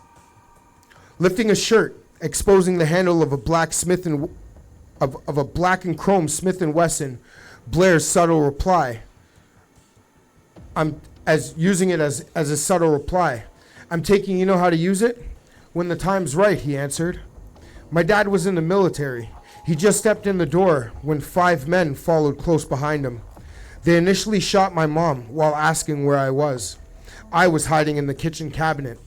Lifting a shirt, exposing the handle of a black and chrome Smith & Wesson, Blair's subtle reply. Using it as a subtle reply. I'm taking you know how to use it? When the time's right, he answered. My dad was in the military. He just stepped in the door when 5 men followed close behind him. They initially shot my mom while asking where I was. I was hiding in the kitchen cabinet.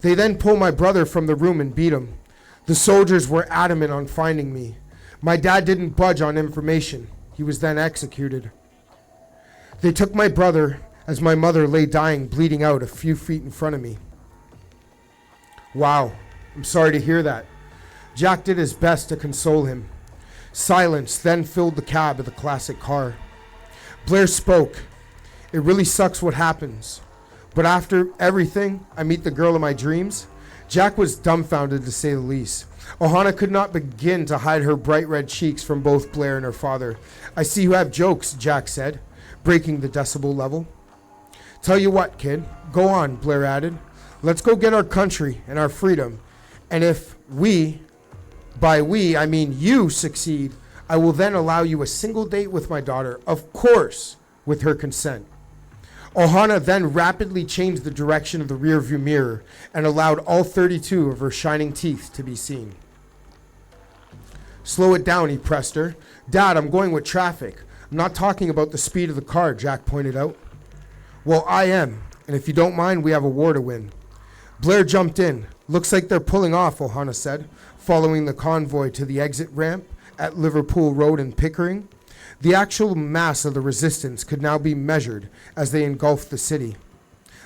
They then pulled my brother from the room and beat him. The soldiers were adamant on finding me. My dad didn't budge on information. He was then executed. They took my brother as my mother lay dying, bleeding out a few feet in front of me. Wow, I'm sorry to hear that. Jack did his best to console him. Silence then filled the cab of the classic car. Blair spoke. It really sucks what happens. But after everything, I meet the girl of my dreams. Jack was dumbfounded, to say the least. Ohana could not begin to hide her bright red cheeks from both Blair and her father. I see you have jokes, Jack said, breaking the decibel level. Tell you what, kid. Go on, Blair added. Let's go get our country and our freedom. And if we, by we, I mean you, succeed, I will then allow you a single date with my daughter, of course, with her consent. Ohana then rapidly changed the direction of the rearview mirror and allowed all 32 of her shining teeth to be seen. Slow it down, he pressed her. Dad, I'm going with traffic. I'm not talking about the speed of the car, Jack pointed out. Well, I am, and if you don't mind, we have a war to win. Blair jumped in. Looks like they're pulling off, Ohana said, following the convoy to the exit ramp at Liverpool Road in Pickering. The actual mass of the resistance could now be measured as they engulfed the city.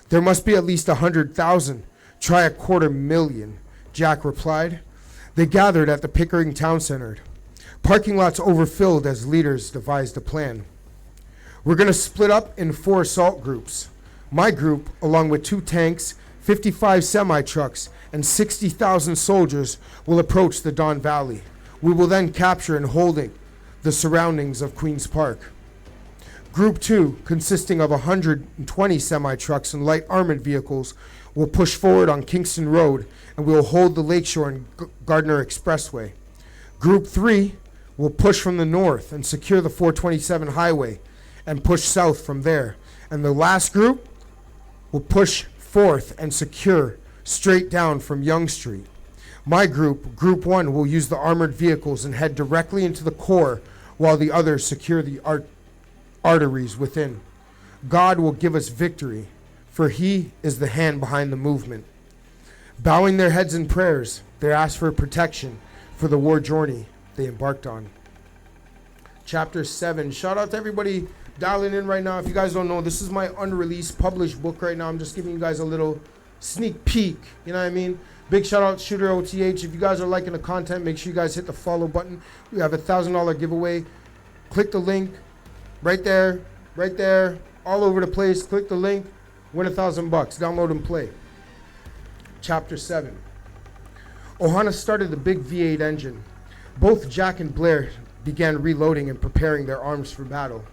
There must be at least 100,000. Try 250,000, Jack replied. They gathered at the Pickering Town Center. Parking lots overfilled as leaders devised a plan. We're going to split up in 4 assault groups. My group, along with 2 tanks, 55 semi-trucks, and 60,000 soldiers, will approach the Don Valley. We will then capture and hold the surroundings of Queen's Park. Group 2, consisting of 120 semi-trucks and light armored vehicles, will push forward on Kingston Road and we will hold the Lakeshore and Gardner Expressway. Group 3 will push from the north and secure the 427 highway and push south from there. And the last group will push forth and secure straight down from Yonge Street. My group, Group 1, will use the armored vehicles and head directly into the core while the others secure the arteries within. God will give us victory, for he is the hand behind the movement. Bowing their heads in prayers, they asked for protection for the war journey they embarked on. Chapter 7. Shout out to everybody dialing in right now. If you guys don't know, this is my unreleased published book right now. I'm just giving you guys a little sneak peek, you know what I mean? Big shout out Shooter OTH. If you guys are liking the content, make sure you guys hit the follow button. We have a $1,000 giveaway. Click the link right there, all over the place. Click the link, win $1,000. Download and play. Chapter 7. Ohana started the big V8 engine. Both Jack and Blair began reloading and preparing their arms for battle.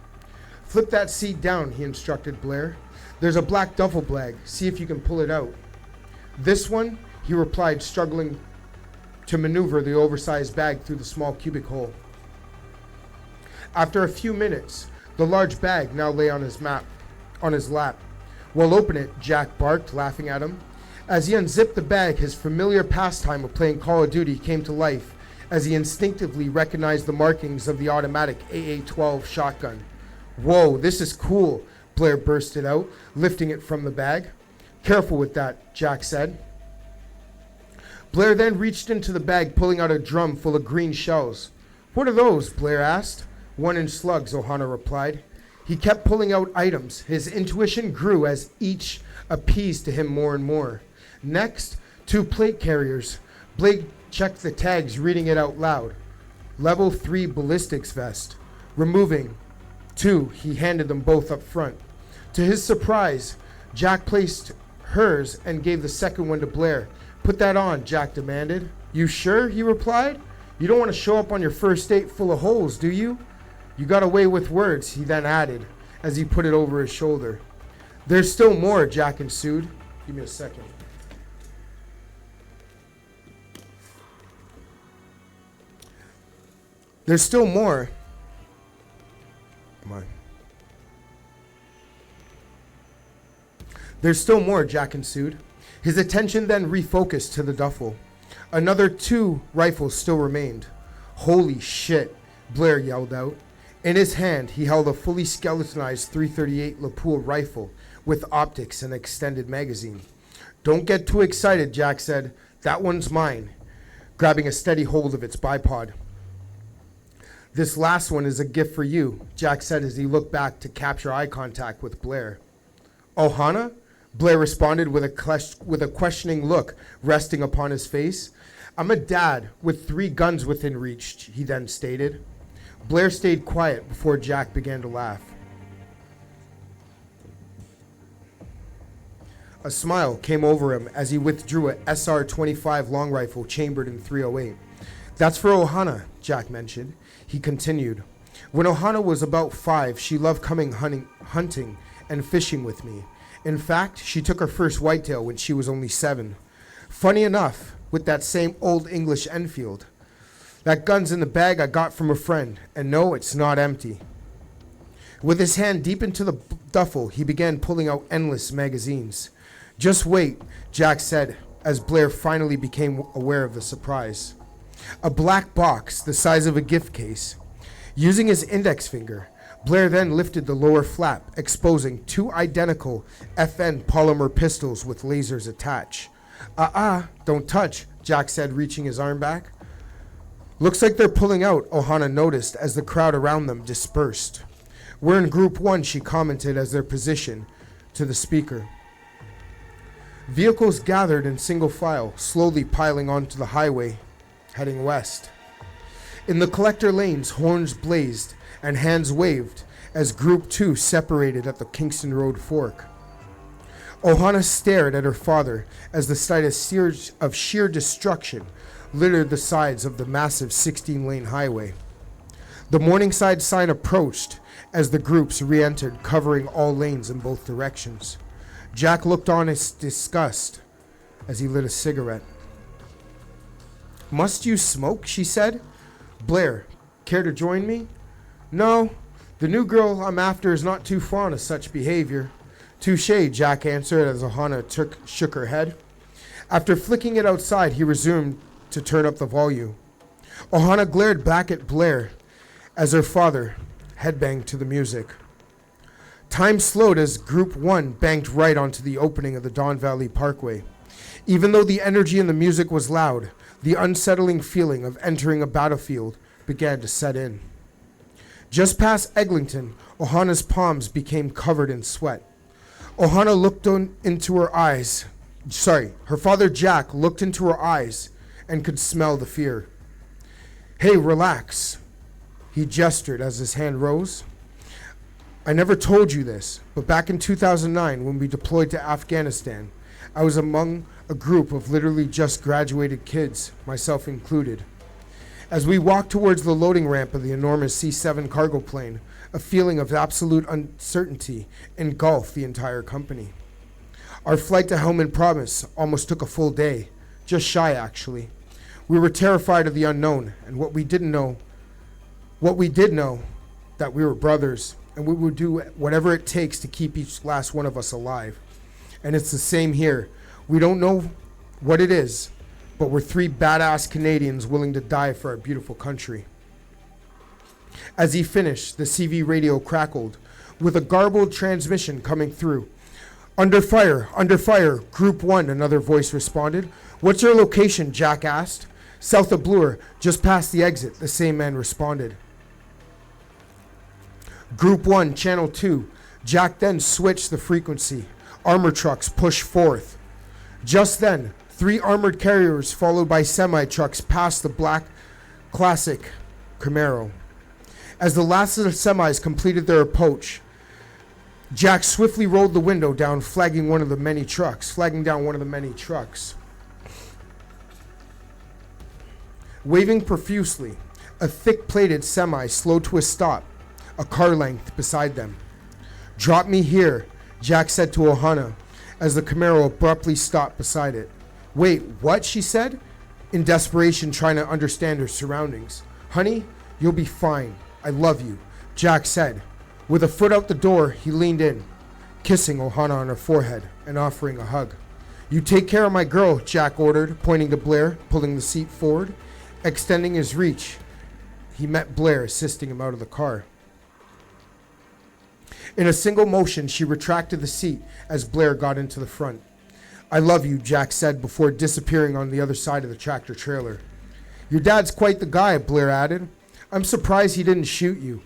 Flip that seat down, he instructed Blair. There's a black duffel bag. See if you can pull it out. This one, he replied, struggling to maneuver the oversized bag through the small cubic hole. After a few minutes, the large bag now lay on his lap. Well, open it, Jack barked, laughing at him. As he unzipped the bag, his familiar pastime of playing Call of Duty came to life as he instinctively recognized the markings of the automatic AA-12 shotgun. Whoa, this is cool, Blair bursted out, lifting it from the bag. Careful with that, Jack said. Blair then reached into the bag, pulling out a drum full of green shells. What are those? Blair asked. 1-inch slugs, Ohana replied. He kept pulling out items. His intuition grew as each appeased to him more and more. Next, 2 plate carriers. Blake checked the tags, reading it out loud. Level 3 ballistics vest. Removing 2, he handed them both up front. To his surprise, Jack placed hers and gave the second one to Blair. Put that on, Jack demanded. You sure? He replied. You don't want to show up on your first date full of holes, do you? You got away with words, he then added, as he put it over his shoulder. There's still more, Jack ensued. Give me a second. There's still more. Come on. There's still more, Jack ensued. His attention then refocused to the duffel. Another 2 rifles still remained. Holy shit, Blair yelled out. In his hand, he held a fully skeletonized .338 Lapua rifle with optics and extended magazine. Don't get too excited, Jack said. That one's mine, grabbing a steady hold of its bipod. This last one is a gift for you, Jack said as he looked back to capture eye contact with Blair. Ohana? Blair responded with a questioning look resting upon his face. I'm a dad with 3 guns within reach, he then stated. Blair stayed quiet before Jack began to laugh. A smile came over him as he withdrew a SR-25 long rifle chambered in .308. That's for Ohana, Jack mentioned. He continued. When Ohana was about 5, she loved coming hunting and fishing with me. In fact, she took her first whitetail when she was only 7. Funny enough, with that same old English Enfield. That gun's in the bag I got from a friend, and no, it's not empty. With his hand deep into the duffel, he began pulling out endless magazines. Just wait, Jack said, as Blair finally became aware of the surprise. A black box the size of a gift case. Using his index finger, Blair then lifted the lower flap, exposing 2 identical FN polymer pistols with lasers attached. Don't touch, Jack said, reaching his arm back. Looks like they're pulling out, Ohana noticed as the crowd around them dispersed. We're in Group 1, she commented as their position to the speaker. Vehicles gathered in single file, slowly piling onto the highway, heading west. In the collector lanes, horns blazed and hands waved as Group 2 separated at the Kingston Road fork. Ohana stared at her father as the sight of sheer destruction littered the sides of the massive 16-lane highway. The Morningside sign approached as the groups re-entered, covering all lanes in both directions. Jack looked on in disgust as he lit a cigarette. Must you smoke? She said. Blair, care to join me? No, the new girl I'm after is not too fond of such behavior. Touché, Jack answered as Ohana shook her head. After flicking it outside, he resumed to turn up the volume. Ohana glared back at Blair as her father headbanged to the music. Time slowed as Group 1 banked right onto the opening of the Don Valley Parkway. Even though the energy in the music was loud, the unsettling feeling of entering a battlefield began to set in. Just past Eglinton, Ohana's palms became covered in sweat. Ohana looked into her eyes. Her father Jack looked into her eyes and could smell the fear. Hey, relax. He gestured as his hand rose. I never told you this, but back in 2009, when we deployed to Afghanistan, I was among a group of literally just graduated kids, myself included. As we walked towards the loading ramp of the enormous C-7 cargo plane, a feeling of absolute uncertainty engulfed the entire company. Our flight to Helmand Province almost took a full day, just shy actually. We were terrified of the unknown, and what we did know, that we were brothers, and we would do whatever it takes to keep each last one of us alive. And it's the same here. We don't know what it is, but we're 3 badass Canadians willing to die for our beautiful country. As he finished, the CV radio crackled, with a garbled transmission coming through. Under fire, Group 1, another voice responded. What's your location, Jack asked. South of Bloor, just past the exit, the same man responded. Group 1, Channel 2. Jack then switched the frequency. Armor trucks pushed forth. Just then, 3 armored carriers followed by semi-trucks passed the black classic Camaro. As the last of the semis completed their approach, Jack swiftly rolled the window down, flagging down one of the many trucks. Waving profusely, a thick-plated semi slowed to a stop, a car length beside them. Drop me here, Jack said to Ohana, as the Camaro abruptly stopped beside it. Wait, what? She said, in desperation trying to understand her surroundings. Honey, you'll be fine. I love you, Jack said. With a foot out the door, he leaned in, kissing Ohana on her forehead and offering a hug. You take care of my girl, Jack ordered, pointing to Blair, pulling the seat forward. Extending his reach, he met Blair, assisting him out of the car. In a single motion, she retracted the seat as Blair got into the front. I love you, Jack said before disappearing on the other side of the tractor trailer. Your dad's quite the guy, Blair added. I'm surprised he didn't shoot you.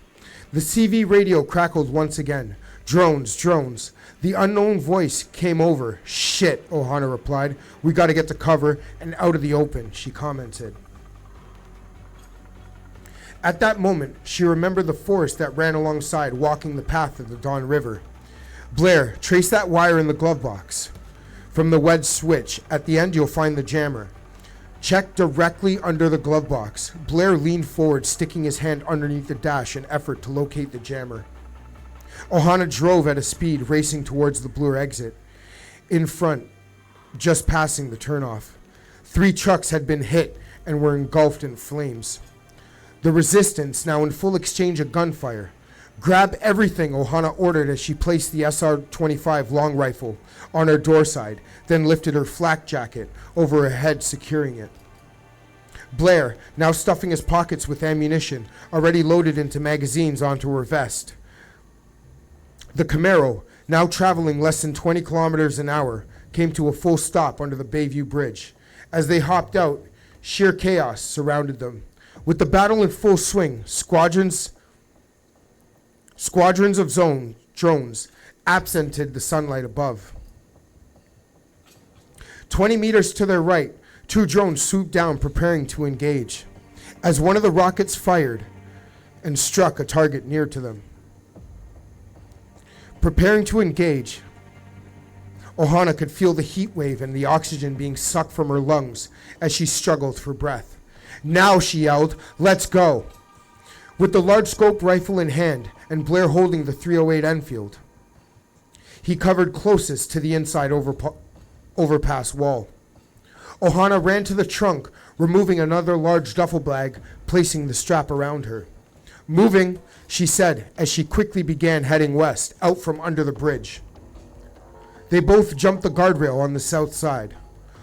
The CV radio crackled once again. Drones, drones. The unknown voice came over. Shit, Ohana replied. We gotta get to cover and out of the open, she commented. At that moment, she remembered the forest that ran alongside, walking the path of the Don River. Blair, trace that wire in the glove box. From the wedge switch, at the end you'll find the jammer. Check directly under the glove box. Blair leaned forward, sticking his hand underneath the dash in an effort to locate the jammer. Ohana drove at a speed, racing towards the Bloor exit. In front, just passing the turnoff. 3 trucks had been hit and were engulfed in flames. The resistance now in full exchange of gunfire. Grab everything, Ohana ordered as she placed the SR-25 long rifle on her door side, then lifted her flak jacket over her head, securing it. Blair, now stuffing his pockets with ammunition, already loaded into magazines onto her vest. The Camaro, now traveling less than 20 kilometers an hour, came to a full stop under the Bayview Bridge. As they hopped out, sheer chaos surrounded them. With the battle in full swing, squadrons of drones accented the sunlight above. 20 meters to their right, 2 drones swooped down, preparing to engage, as one of the rockets fired and struck a target near to them. Preparing to engage, Ohana could feel the heat wave and the oxygen being sucked from her lungs as she struggled for breath. Now, she yelled, let's go. With the large scope rifle in hand and Blair holding the .308 Enfield, he covered closest to the inside overpass wall. Ohana ran to the trunk, removing another large duffel bag, placing the strap around her. Moving, she said, as she quickly began heading west, out from under the bridge. They both jumped the guardrail on the south side.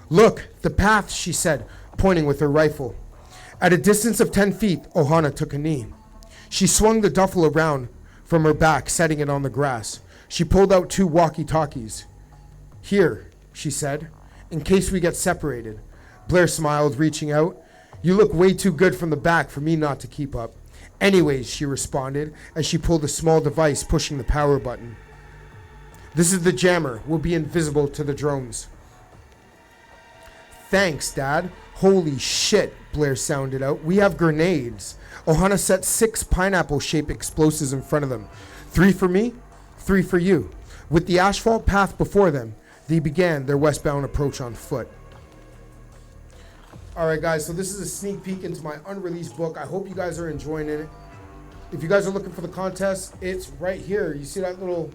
Look, the path, she said, pointing with her rifle. At a distance of 10 feet, Ohana took a knee. She swung the duffel around from her back, setting it on the grass. She pulled out 2 walkie-talkies. Here, she said, in case we get separated. Blair smiled, reaching out. You look way too good from the back for me not to keep up. Anyways, she responded as she pulled a small device, pushing the power button. This is the jammer. We'll be invisible to the drones. Thanks, Dad. Holy shit, Blair sounded out. We have grenades. Ohana set 6 pineapple-shaped explosives in front of them. 3 for me, 3 for you. With the asphalt path before them, they began their westbound approach on foot. All right, guys, so this is a sneak peek into my unreleased book. I hope you guys are enjoying it. If you guys are looking for the contest, it's right here. You see that little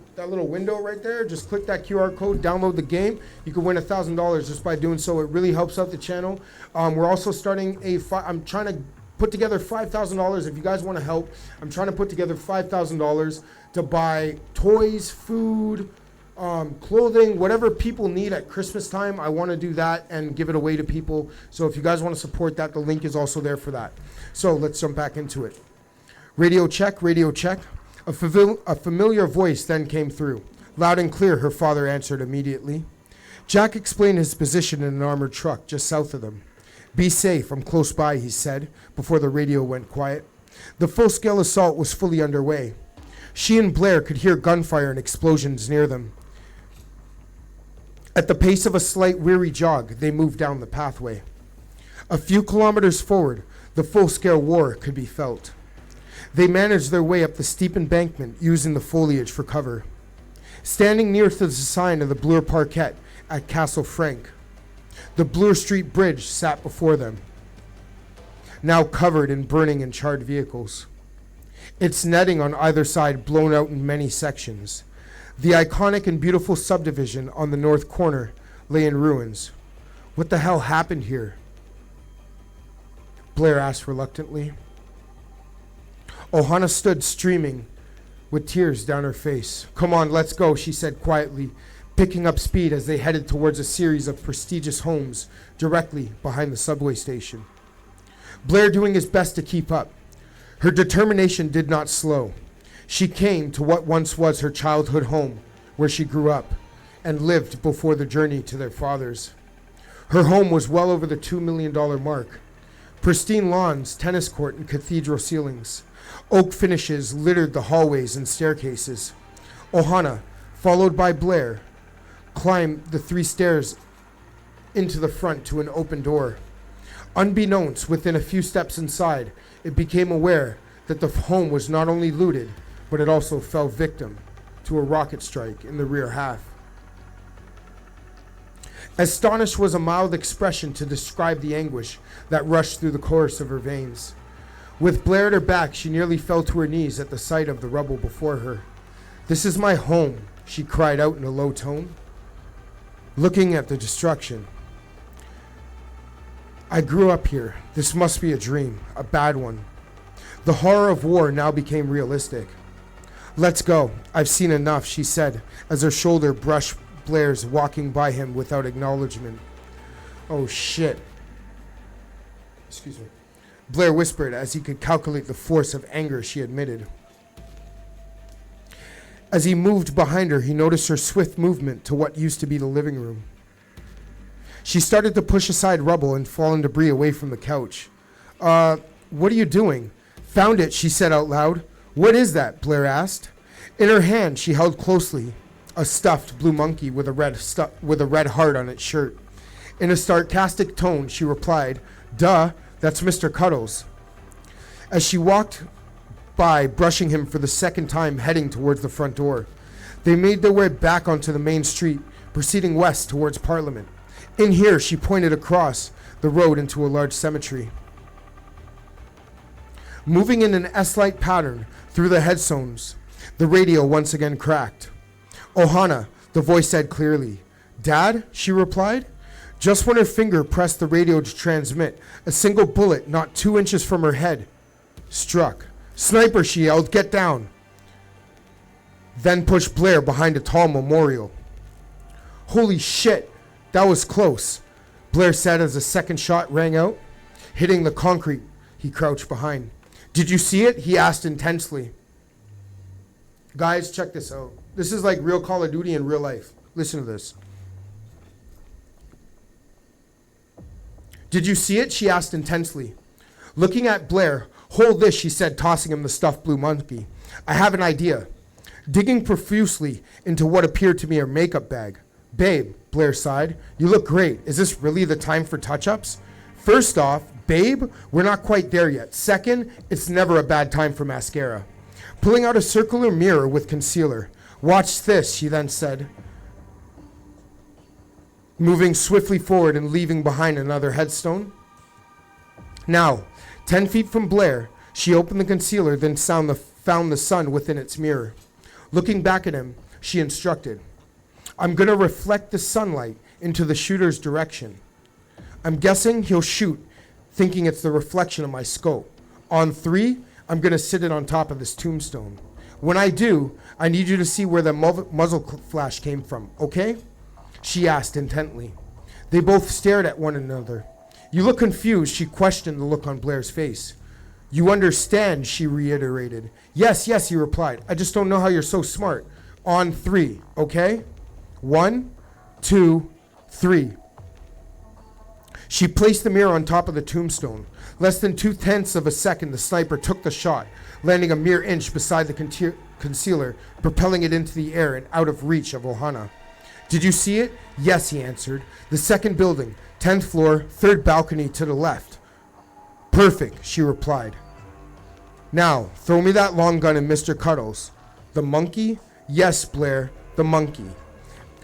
window right there? Just click that QR code, download the game. You can win $1,000 just by doing so. It really helps out the channel. We're also starting I'm trying to put together $5,000. If you guys want to help, I'm trying to put together $5,000 to buy toys, food, clothing, whatever people need at Christmas time. I want to do that and give it away to people. So if you guys want to support that, the link is also there for that. So let's jump back into it. Radio check, radio check. A familiar voice then came through. Loud and clear, her father answered immediately. Jack explained his position in an armored truck just south of them. Be safe, I'm close by, he said, before the radio went quiet. The full-scale assault was fully underway. She and Blair could hear gunfire and explosions near them. At the pace of a slight weary jog, they moved down the pathway. A few kilometers forward, the full-scale war could be felt. They managed their way up the steep embankment, using the foliage for cover. Standing near to the sign of the Bloor Parkette at Castle Frank, the Bloor Street Bridge sat before them, now covered in burning and charred vehicles. Its netting on either side blown out in many sections. The iconic and beautiful subdivision on the north corner lay in ruins. What the hell happened here? Blair asked reluctantly. Ohana stood streaming with tears down her face. Come on, let's go, she said quietly, picking up speed as they headed towards a series of prestigious homes directly behind the subway station. Blair doing his best to keep up. Her determination did not slow. She came to what once was her childhood home, where she grew up and lived before the journey to their fathers. Her home was well over the $2 million mark. Pristine lawns, tennis court, and cathedral ceilings. Oak finishes littered the hallways and staircases. Ohana, followed by Blair, climbed the 3 stairs into the front to an open door. Unbeknownst, within a few steps inside, it became aware that the home was not only looted, but it also fell victim to a rocket strike in the rear half. Astonished was a mild expression to describe the anguish that rushed through the course of her veins. With Blair at her back, she nearly fell to her knees at the sight of the rubble before her. "This is my home," she cried out in a low tone, looking at the destruction. "I grew up here. This must be a dream, a bad one." The horror of war now became realistic. "Let's go. I've seen enough," she said, as her shoulder brushed Blair's, walking by him without acknowledgement. "Oh shit." Excuse me. Blair whispered as he could calculate the force of anger she admitted. As he moved behind her, he noticed her swift movement to what used to be the living room. She started to push aside rubble and fallen debris away from the couch. What are you doing?" "Found it," she said out loud. "What is that?" Blair asked. In her hand, she held closely a stuffed blue monkey with a red heart on its shirt. In a sarcastic tone, she replied, "Duh, that's Mr. Cuddles." As she walked by, brushing him for the second time, heading towards the front door, they made their way back onto the main street, proceeding west towards Parliament. In here, she pointed across the road into a large cemetery. Moving in an S-like pattern through the headstones, the radio once again cracked. "Ohana," the voice said clearly. "Dad?" she replied. Just when her finger pressed the radio to transmit, a single bullet, not 2 inches from her head, struck. "Sniper," she yelled, "get down." Then pushed Blair behind a tall memorial. "Holy shit, that was close," Blair said as a second shot rang out, hitting the concrete he crouched behind. "Did you see it?" he asked intensely. Guys, check this out. This is like real Call of Duty in real life. Listen to this. "Did you see it?" she asked intensely. Looking at Blair, "Hold this," she said, tossing him the stuffed blue monkey. "I have an idea." Digging profusely into what appeared to be her makeup bag. "Babe," Blair sighed, "you look great. Is this really the time for touch-ups?" "First off, babe, we're not quite there yet. Second, it's never a bad time for mascara." Pulling out a circular mirror with concealer. "Watch this," she then said, moving swiftly forward and leaving behind another headstone. Now, 10 feet from Blair, she opened the concealer, then found the sun within its mirror. Looking back at him, she instructed, "I'm going to reflect the sunlight into the shooter's direction. I'm guessing he'll shoot, thinking it's the reflection of my scope. On 3, I'm going to sit it on top of this tombstone. When I do, I need you to see where the muzzle flash came from, okay?" she asked intently. They both stared at one another. "You look confused," she questioned the look on Blair's face. "You understand," she reiterated. Yes, he replied. "I just don't know how you're so smart. On 3, okay? 1, 2, 3. She placed the mirror on top of the tombstone. Less than 2/10 of a second, the sniper took the shot, landing a mere inch beside the concealer, propelling it into the air and out of reach of Ohana. "Did you see it?" "Yes," he answered. "The second building, 10th floor, 3rd balcony to the left." "Perfect," she replied. "Now, throw me that long gun and Mr. Cuddles." "The monkey?" "Yes, Blair, the monkey."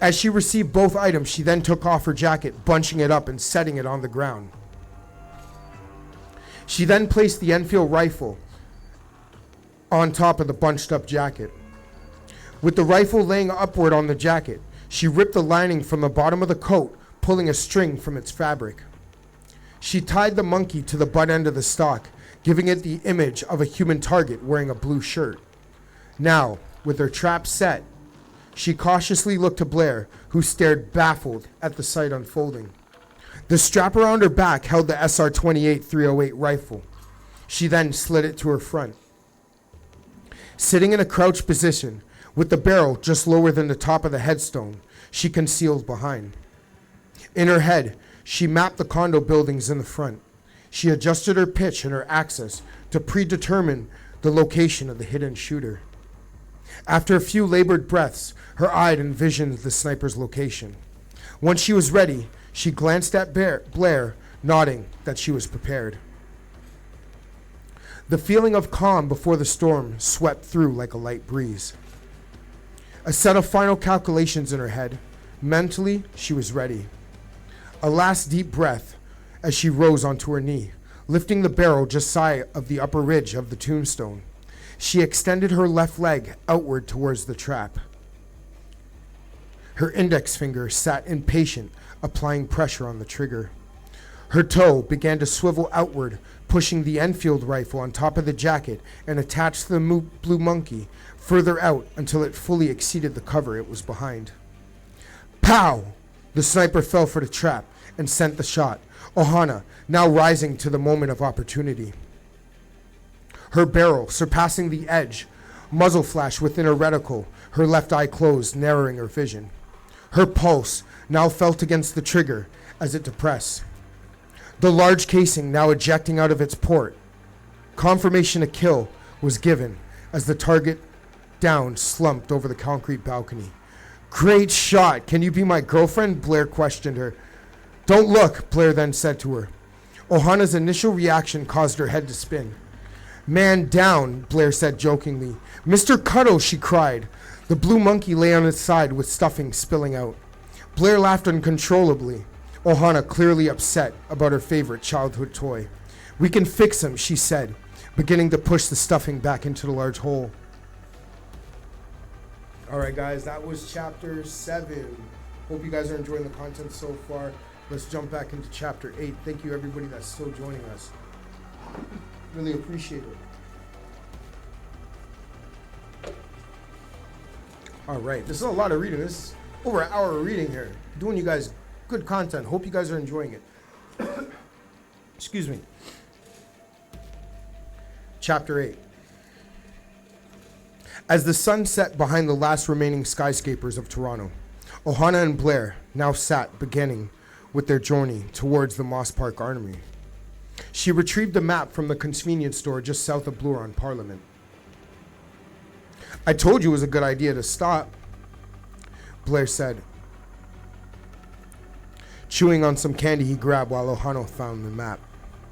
As she received both items, she then took off her jacket, bunching it up and setting it on the ground. She then placed the Enfield rifle on top of the bunched up jacket. With the rifle laying upward on the jacket, she ripped the lining from the bottom of the coat, pulling a string from its fabric. She tied the monkey to the butt end of the stock, giving it the image of a human target wearing a blue shirt. Now, with her trap set, she cautiously looked to Blair, who stared baffled at the sight unfolding. The strap around her back held the SR-28 308 rifle. She then slid it to her front. Sitting in a crouched position, with the barrel just lower than the top of the headstone, she concealed behind. In her head, she mapped the condo buildings in the front. She adjusted her pitch and her axis to predetermine the location of the hidden shooter. After a few labored breaths, her eye envisioned the sniper's location. Once she was ready, she glanced at Blair, nodding that she was prepared. The feeling of calm before the storm swept through like a light breeze. A set of final calculations in her head. Mentally, she was ready. A last deep breath as she rose onto her knee, lifting the barrel just shy of the upper ridge of the tombstone. She extended her left leg outward towards the trap. Her index finger sat impatient, applying pressure on the trigger. Her toe began to swivel outward, pushing the Enfield rifle on top of the jacket and attached the Blue Monkey further out until it fully exceeded the cover it was behind. Pow! The sniper fell for the trap and sent the shot, Ohana now rising to the moment of opportunity. Her barrel surpassing the edge, muzzle flash within her reticle, her left eye closed, narrowing her vision. Her pulse now felt against the trigger as it depressed. The large casing now ejecting out of its port. Confirmation a kill was given as the target down slumped over the concrete balcony. Great shot. Can you be my girlfriend? Blair questioned her. Don't look, Blair then said to her. Ohana's initial reaction caused her head to spin. Man down, Blair said jokingly. Mr. Cuddle, she cried. The Blue Monkey lay on its side with stuffing spilling out. Blair laughed uncontrollably. Ohana clearly upset about her favorite childhood toy. We can fix him, she said, beginning to push the stuffing back into the large hole. All right, guys, that was chapter 7. Hope you guys are enjoying the content so far. Let's jump back into chapter 8. Thank you, everybody that's still joining us. Really appreciate it. All right, this is a lot of reading. This is over an hour of reading here. Doing you guys good content. Hope you guys are enjoying it. Excuse me. Chapter 8. As the sun set behind the last remaining skyscrapers of Toronto, Ohana and Blair now sat beginning with their journey towards the Moss Park Armory. She retrieved a map from the convenience store just south of Bloor on Parliament. I told you it was a good idea to stop, Blair said, chewing on some candy he grabbed while Ohana found the map.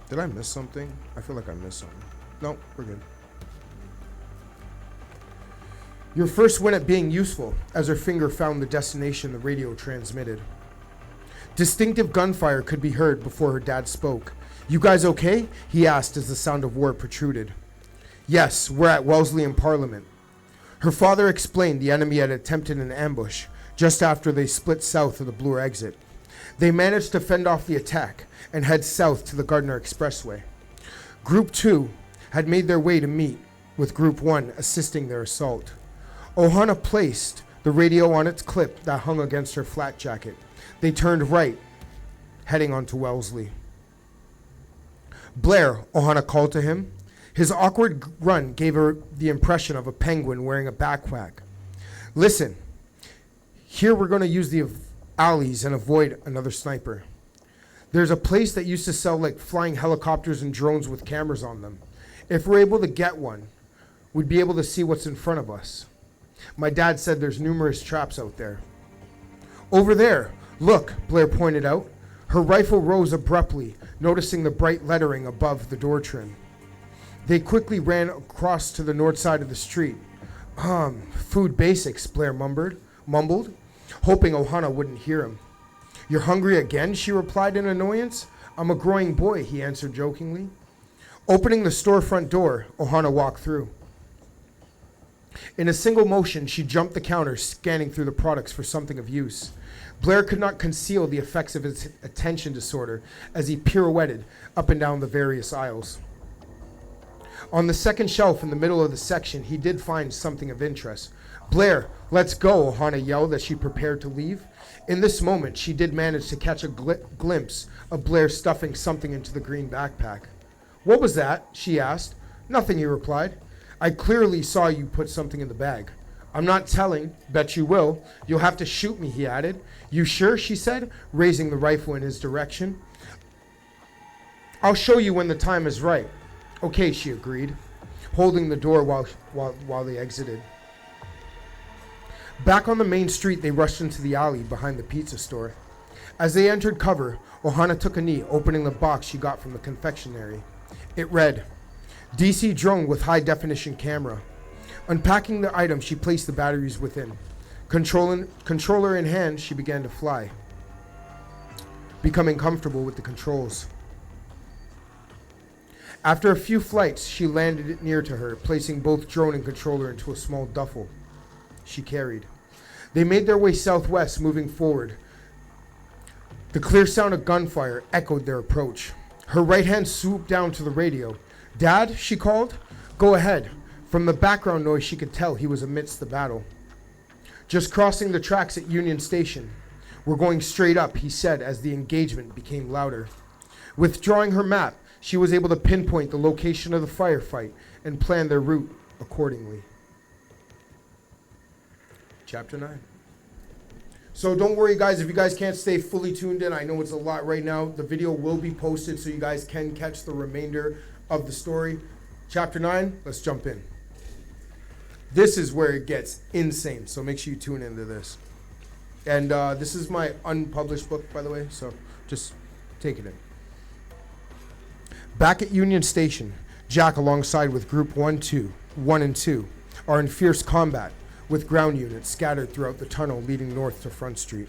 Did I miss something? I feel like I missed something. No, we're good. Your first win at being useful, as her finger found the destination the radio transmitted. Distinctive gunfire could be heard before her dad spoke. You guys okay? He asked as the sound of war protruded. Yes, we're at Wellesley in Parliament. Her father explained the enemy had attempted an ambush just after they split south of the Bloor exit. They managed to fend off the attack and head south to the Gardiner Expressway. Group 2 had made their way to meet, with Group 1 assisting their assault. Ohana placed the radio on its clip that hung against her flat jacket. They turned right, heading onto Wellesley. Blair, Ohana called to him. His awkward run gave her the impression of a penguin wearing a backpack. Listen, here we're going to use the alleys and avoid another sniper. There's a place that used to sell like flying helicopters and drones with cameras on them. If we're able to get one, we'd be able to see what's in front of us. My dad said there's numerous traps out there. Over there, look, Blair pointed out. Her rifle rose abruptly, noticing the bright lettering above the door trim. They quickly ran across to the north side of the street. Food basics, Blair mumbled, hoping Ohana wouldn't hear him. You're hungry again, she replied in annoyance. I'm a growing boy, he answered jokingly. Opening the storefront door, Ohana walked through. In a single motion, she jumped the counter, scanning through the products for something of use. Blair could not conceal the effects of his attention disorder as he pirouetted up and down the various aisles. On the second shelf in the middle of the section, he did find something of interest. Blair, let's go, Ohana yelled as she prepared to leave. In this moment, she did manage to catch a glimpse of Blair stuffing something into the green backpack. What was that? She asked. Nothing, he replied. I clearly saw you put something in the bag. I'm not telling. Bet you will. You'll have to shoot me, he added. You sure? She said, raising the rifle in his direction. I'll show you when the time is right. Okay, she agreed, holding the door while they exited. Back on the main street, they rushed into the alley behind the pizza store. As they entered cover, Ohana took a knee, opening the box she got from the confectionery. It read, DC drone with high-definition camera. Unpacking the item, she placed the batteries within. Controller in hand, she began to fly, becoming comfortable with the controls. After a few flights, she landed it near to her, placing both drone and controller into a small duffel she carried. They made their way southwest, moving forward. The clear sound of gunfire echoed their approach. Her right hand swooped down to the radio. "Dad," she called. "Go ahead." From the background noise, she could tell he was amidst the battle. "Just crossing the tracks at Union Station. We're going straight up," he said as the engagement became louder. Withdrawing her map, she was able to pinpoint the location of the firefight and plan their route accordingly. Chapter 9. So don't worry, guys, if you guys can't stay fully tuned in, I know it's a lot right now. The video will be posted so you guys can catch the remainder of the story. Chapter 9, let's jump in. This is where it gets insane, so make sure you tune into this. And this is my unpublished book, by the way, so just take it in. Back at Union Station, Jack, alongside with Group 1 and 2, are in fierce combat, with ground units scattered throughout the tunnel leading north to Front Street.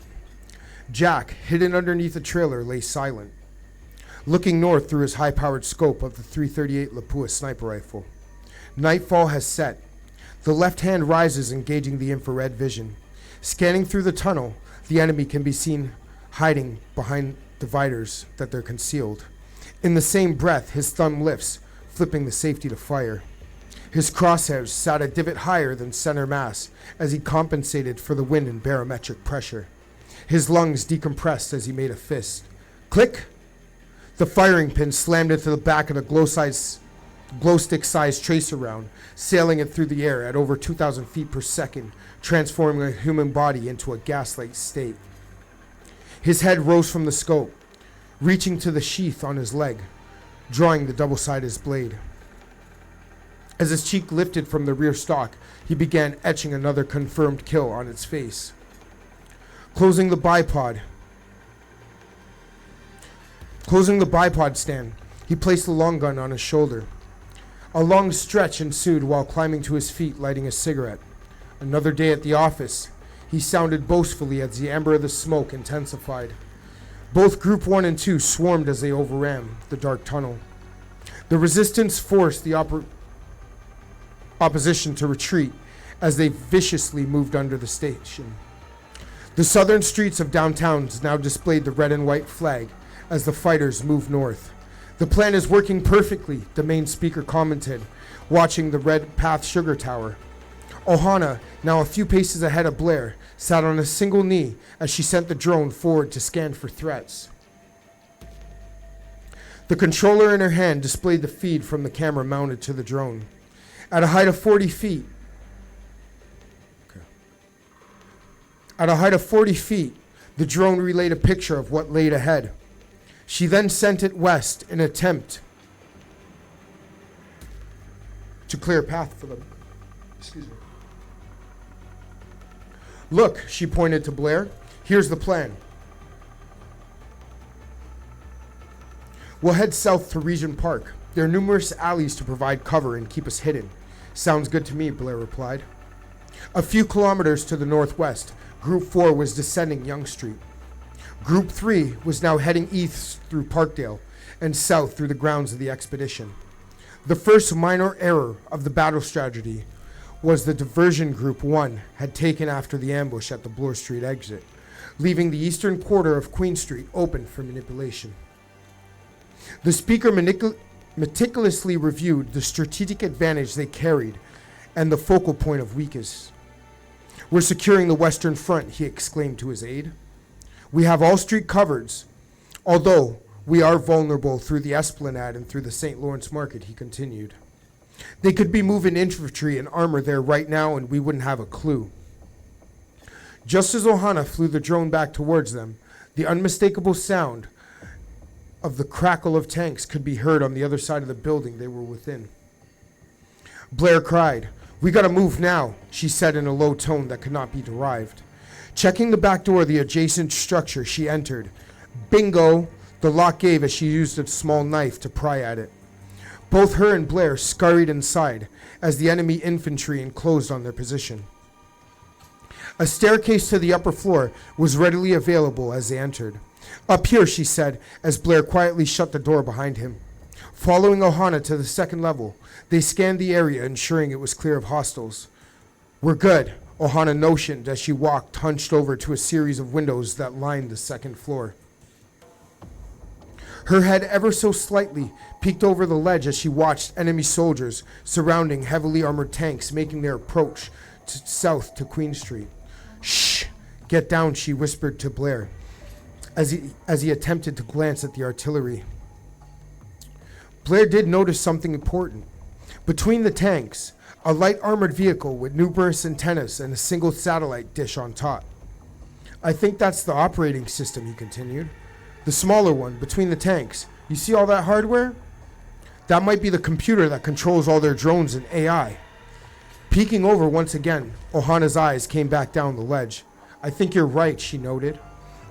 Jack, hidden underneath a trailer, lay silent, looking north through his high-powered scope of the .338 Lapua sniper rifle. Nightfall has set. The left hand rises, engaging the infrared vision. Scanning through the tunnel, the enemy can be seen hiding behind dividers that they're concealed. In the same breath, his thumb lifts, flipping the safety to fire. His crosshairs sat a divot higher than center mass as he compensated for the wind and barometric pressure. His lungs decompressed as he made a fist. Click! The firing pin slammed into the back of the glow stick-sized tracer round, sailing it through the air at over 2,000 feet per second, transforming a human body into a gas-like state. His head rose from the scope, reaching to the sheath on his leg, drawing the double-sided blade. As his cheek lifted from the rear stock, he began etching another confirmed kill on its face. Closing the bipod stand, he placed the long gun on his shoulder. A long stretch ensued while climbing to his feet, lighting a cigarette. Another day at the office, he sounded boastfully as the amber of the smoke intensified. Both Group 1 and 2 swarmed as they overran the dark tunnel. The resistance forced the opposition to retreat as they viciously moved under the station. The southern streets of downtown now displayed the red and white flag as the fighters moved north. "The plan is working perfectly," the main speaker commented, watching the red path sugar tower. Ohana, now a few paces ahead of Blair, sat on a single knee as she sent the drone forward to scan for threats. The controller in her hand displayed the feed from the camera mounted to the drone. At a height of 40 feet, the drone relayed a picture of what laid ahead. She then sent it west in an attempt to clear a path for them. Excuse me. "Look," she pointed to Blair. "Here's the plan. We'll head south to Regent Park. There are numerous alleys to provide cover and keep us hidden." "Sounds good to me," Blair replied. A few kilometers to the northwest, Group 4 was descending Yonge Street. Group 3 was now heading east through Parkdale and south through the grounds of the expedition. The first minor error of the battle strategy was the diversion Group 1 had taken after the ambush at the Bloor Street exit, leaving the eastern quarter of Queen Street open for manipulation. The speaker meticulously reviewed the strategic advantage they carried and the focal point of weakness. "We're securing the western front," he exclaimed to his aide. "We have all street covered, although we are vulnerable through the Esplanade and through the St. Lawrence Market," he continued. "They could be moving infantry and armor there right now and we wouldn't have a clue." Just as Ohana flew the drone back towards them, the unmistakable sound of the crackle of tanks could be heard on the other side of the building they were within. Blair cried, "We gotta move now," she said in a low tone that could not be derived. Checking the back door of the adjacent structure, she entered. Bingo! The lock gave as she used a small knife to pry at it. Both her and Blair scurried inside as the enemy infantry enclosed on their position. A staircase to the upper floor was readily available as they entered. "Up here," she said, as Blair quietly shut the door behind him. Following Ohana to the second level, they scanned the area, ensuring it was clear of hostiles. "We're good," Ohana notioned as she walked hunched over to a series of windows that lined the second floor. Her head ever so slightly peeked over the ledge as she watched enemy soldiers surrounding heavily armored tanks making their approach south to Queen Street. "Shh! Get down," she whispered to Blair as he attempted to glance at the artillery. Blair did notice something important. Between the tanks, a light armored vehicle with numerous antennas and a single satellite dish on top. "I think that's the operating system," he continued. "The smaller one, between the tanks. You see all that hardware? That might be the computer that controls all their drones and AI." Peeking over once again, Ohana's eyes came back down the ledge. "I think you're right," she noted.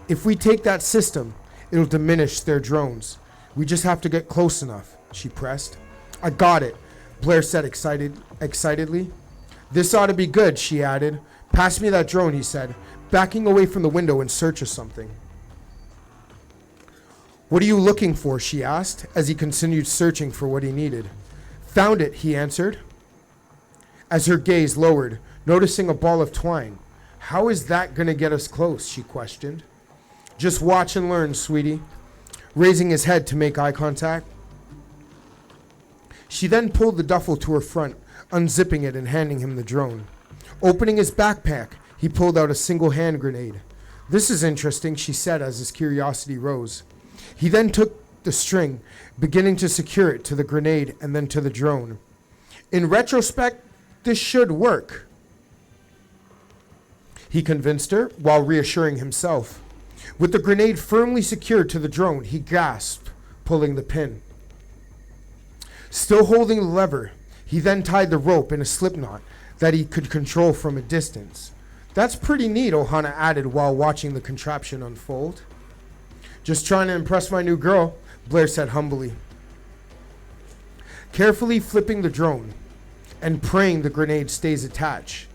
"If we take that system, it'll diminish their drones. We just have to get close enough," she pressed. "I got it," Blair said excitedly. "This ought to be good," she added. "Pass me that drone," he said, backing away from the window in search of something. "What are you looking for?" she asked, as he continued searching for what he needed. "Found it," he answered, as her gaze lowered, noticing a ball of twine. "How is that going to get us close?" she questioned. "Just watch and learn, sweetie," raising his head to make eye contact. She then pulled the duffel to her front, unzipping it and handing him the drone. Opening his backpack, he pulled out a single hand grenade. "This is interesting," she said as his curiosity rose. He then took the string, beginning to secure it to the grenade and then to the drone. "In retrospect, this should work," he convinced her while reassuring himself. With the grenade firmly secured to the drone, he gasped, pulling the pin. Still holding the lever, he then tied the rope in a slip knot that he could control from a distance. "That's pretty neat," Ohana added while watching the contraption unfold. "Just trying to impress my new girl," Blair said humbly. Carefully flipping the drone and praying the grenade stays attached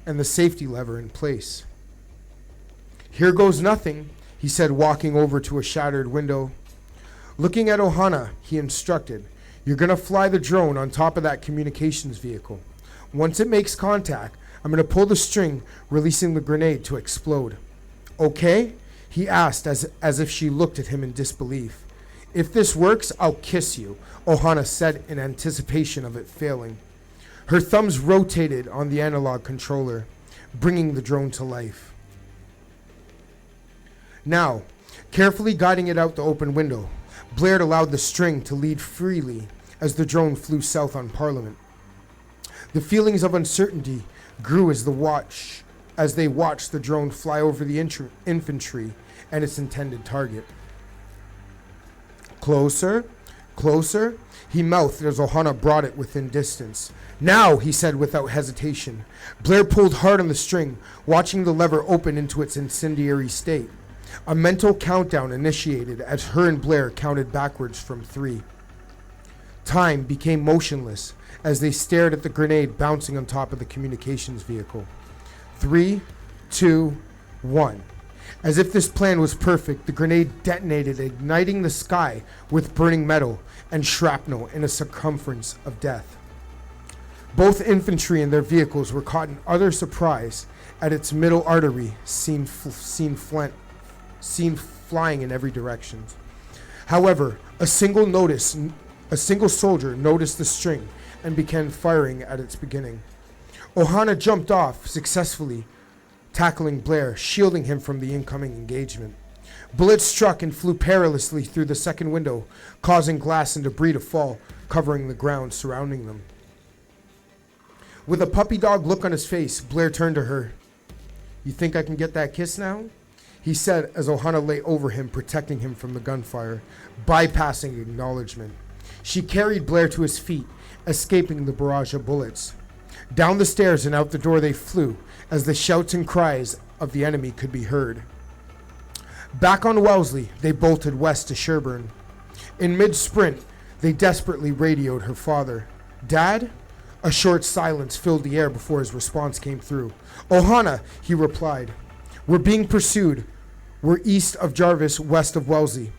and the safety lever in place. "Here goes nothing," he said, walking over to a shattered window. Looking at Ohana, he instructed, "You're going to fly the drone on top of that communications vehicle. Once it makes contact, I'm going to pull the string, releasing the grenade to explode." "Okay?" he asked as if she looked at him in disbelief. "If this works, I'll kiss you," Ohana said in anticipation of it failing. Her thumbs rotated on the analog controller, bringing the drone to life. Now, carefully guiding it out the open window, Blair allowed the string to lead freely as the drone flew south on Parliament. The feelings of uncertainty grew as they watched the drone fly over the infantry and its intended target. "Closer, closer," he mouthed as Ohana brought it within distance. "Now," he said without hesitation. Blair pulled hard on the string, watching the lever open into its incendiary state. A mental countdown initiated as her and Blair counted backwards from 3. Time became motionless as they stared at the grenade bouncing on top of the communications vehicle. 3, 2, 1. As if this plan was perfect, the grenade detonated, igniting the sky with burning metal and shrapnel in a circumference of death. Both infantry and their vehicles were caught in utter surprise at its middle artery seen flying in every direction. However, a single soldier noticed the string and began firing at its beginning. Ohana jumped off successfully, tackling Blair, shielding him from the incoming engagement. Bullets struck and flew perilously through the second window, causing glass and debris to fall, covering the ground surrounding them. With a puppy dog look on his face, Blair turned to her. "You think I can get that kiss now?" he said as Ohana lay over him, protecting him from the gunfire, bypassing acknowledgement. She carried Blair to his feet, escaping the barrage of bullets. Down the stairs and out the door they flew, as the shouts and cries of the enemy could be heard. Back on Wellesley, they bolted west to Sherburne. In mid-sprint, they desperately radioed her father. "Dad?" A short silence filled the air before his response came through. "Ohana," he replied. "We're being pursued. We're east of Jarvis, west of Wellesley."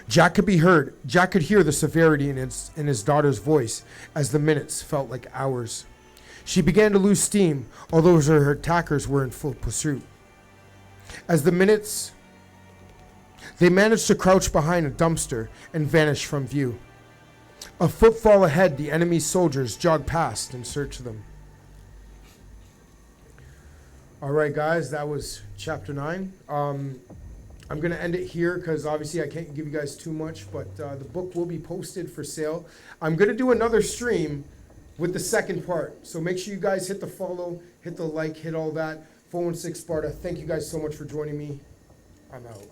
Jack could hear the severity in his daughter's voice as the minutes felt like hours. She began to lose steam, although her attackers were in full pursuit. As the minutes, they managed to crouch behind a dumpster and vanish from view. A footfall ahead, the enemy soldiers jogged past in search of them. All right, guys, that was chapter 9. I'm going to end it here because obviously I can't give you guys too much, but the book will be posted for sale. I'm going to do another stream with the second part. So make sure you guys hit the follow, hit the like, hit all that. 416 Sparta. Thank you guys so much for joining me. I'm out.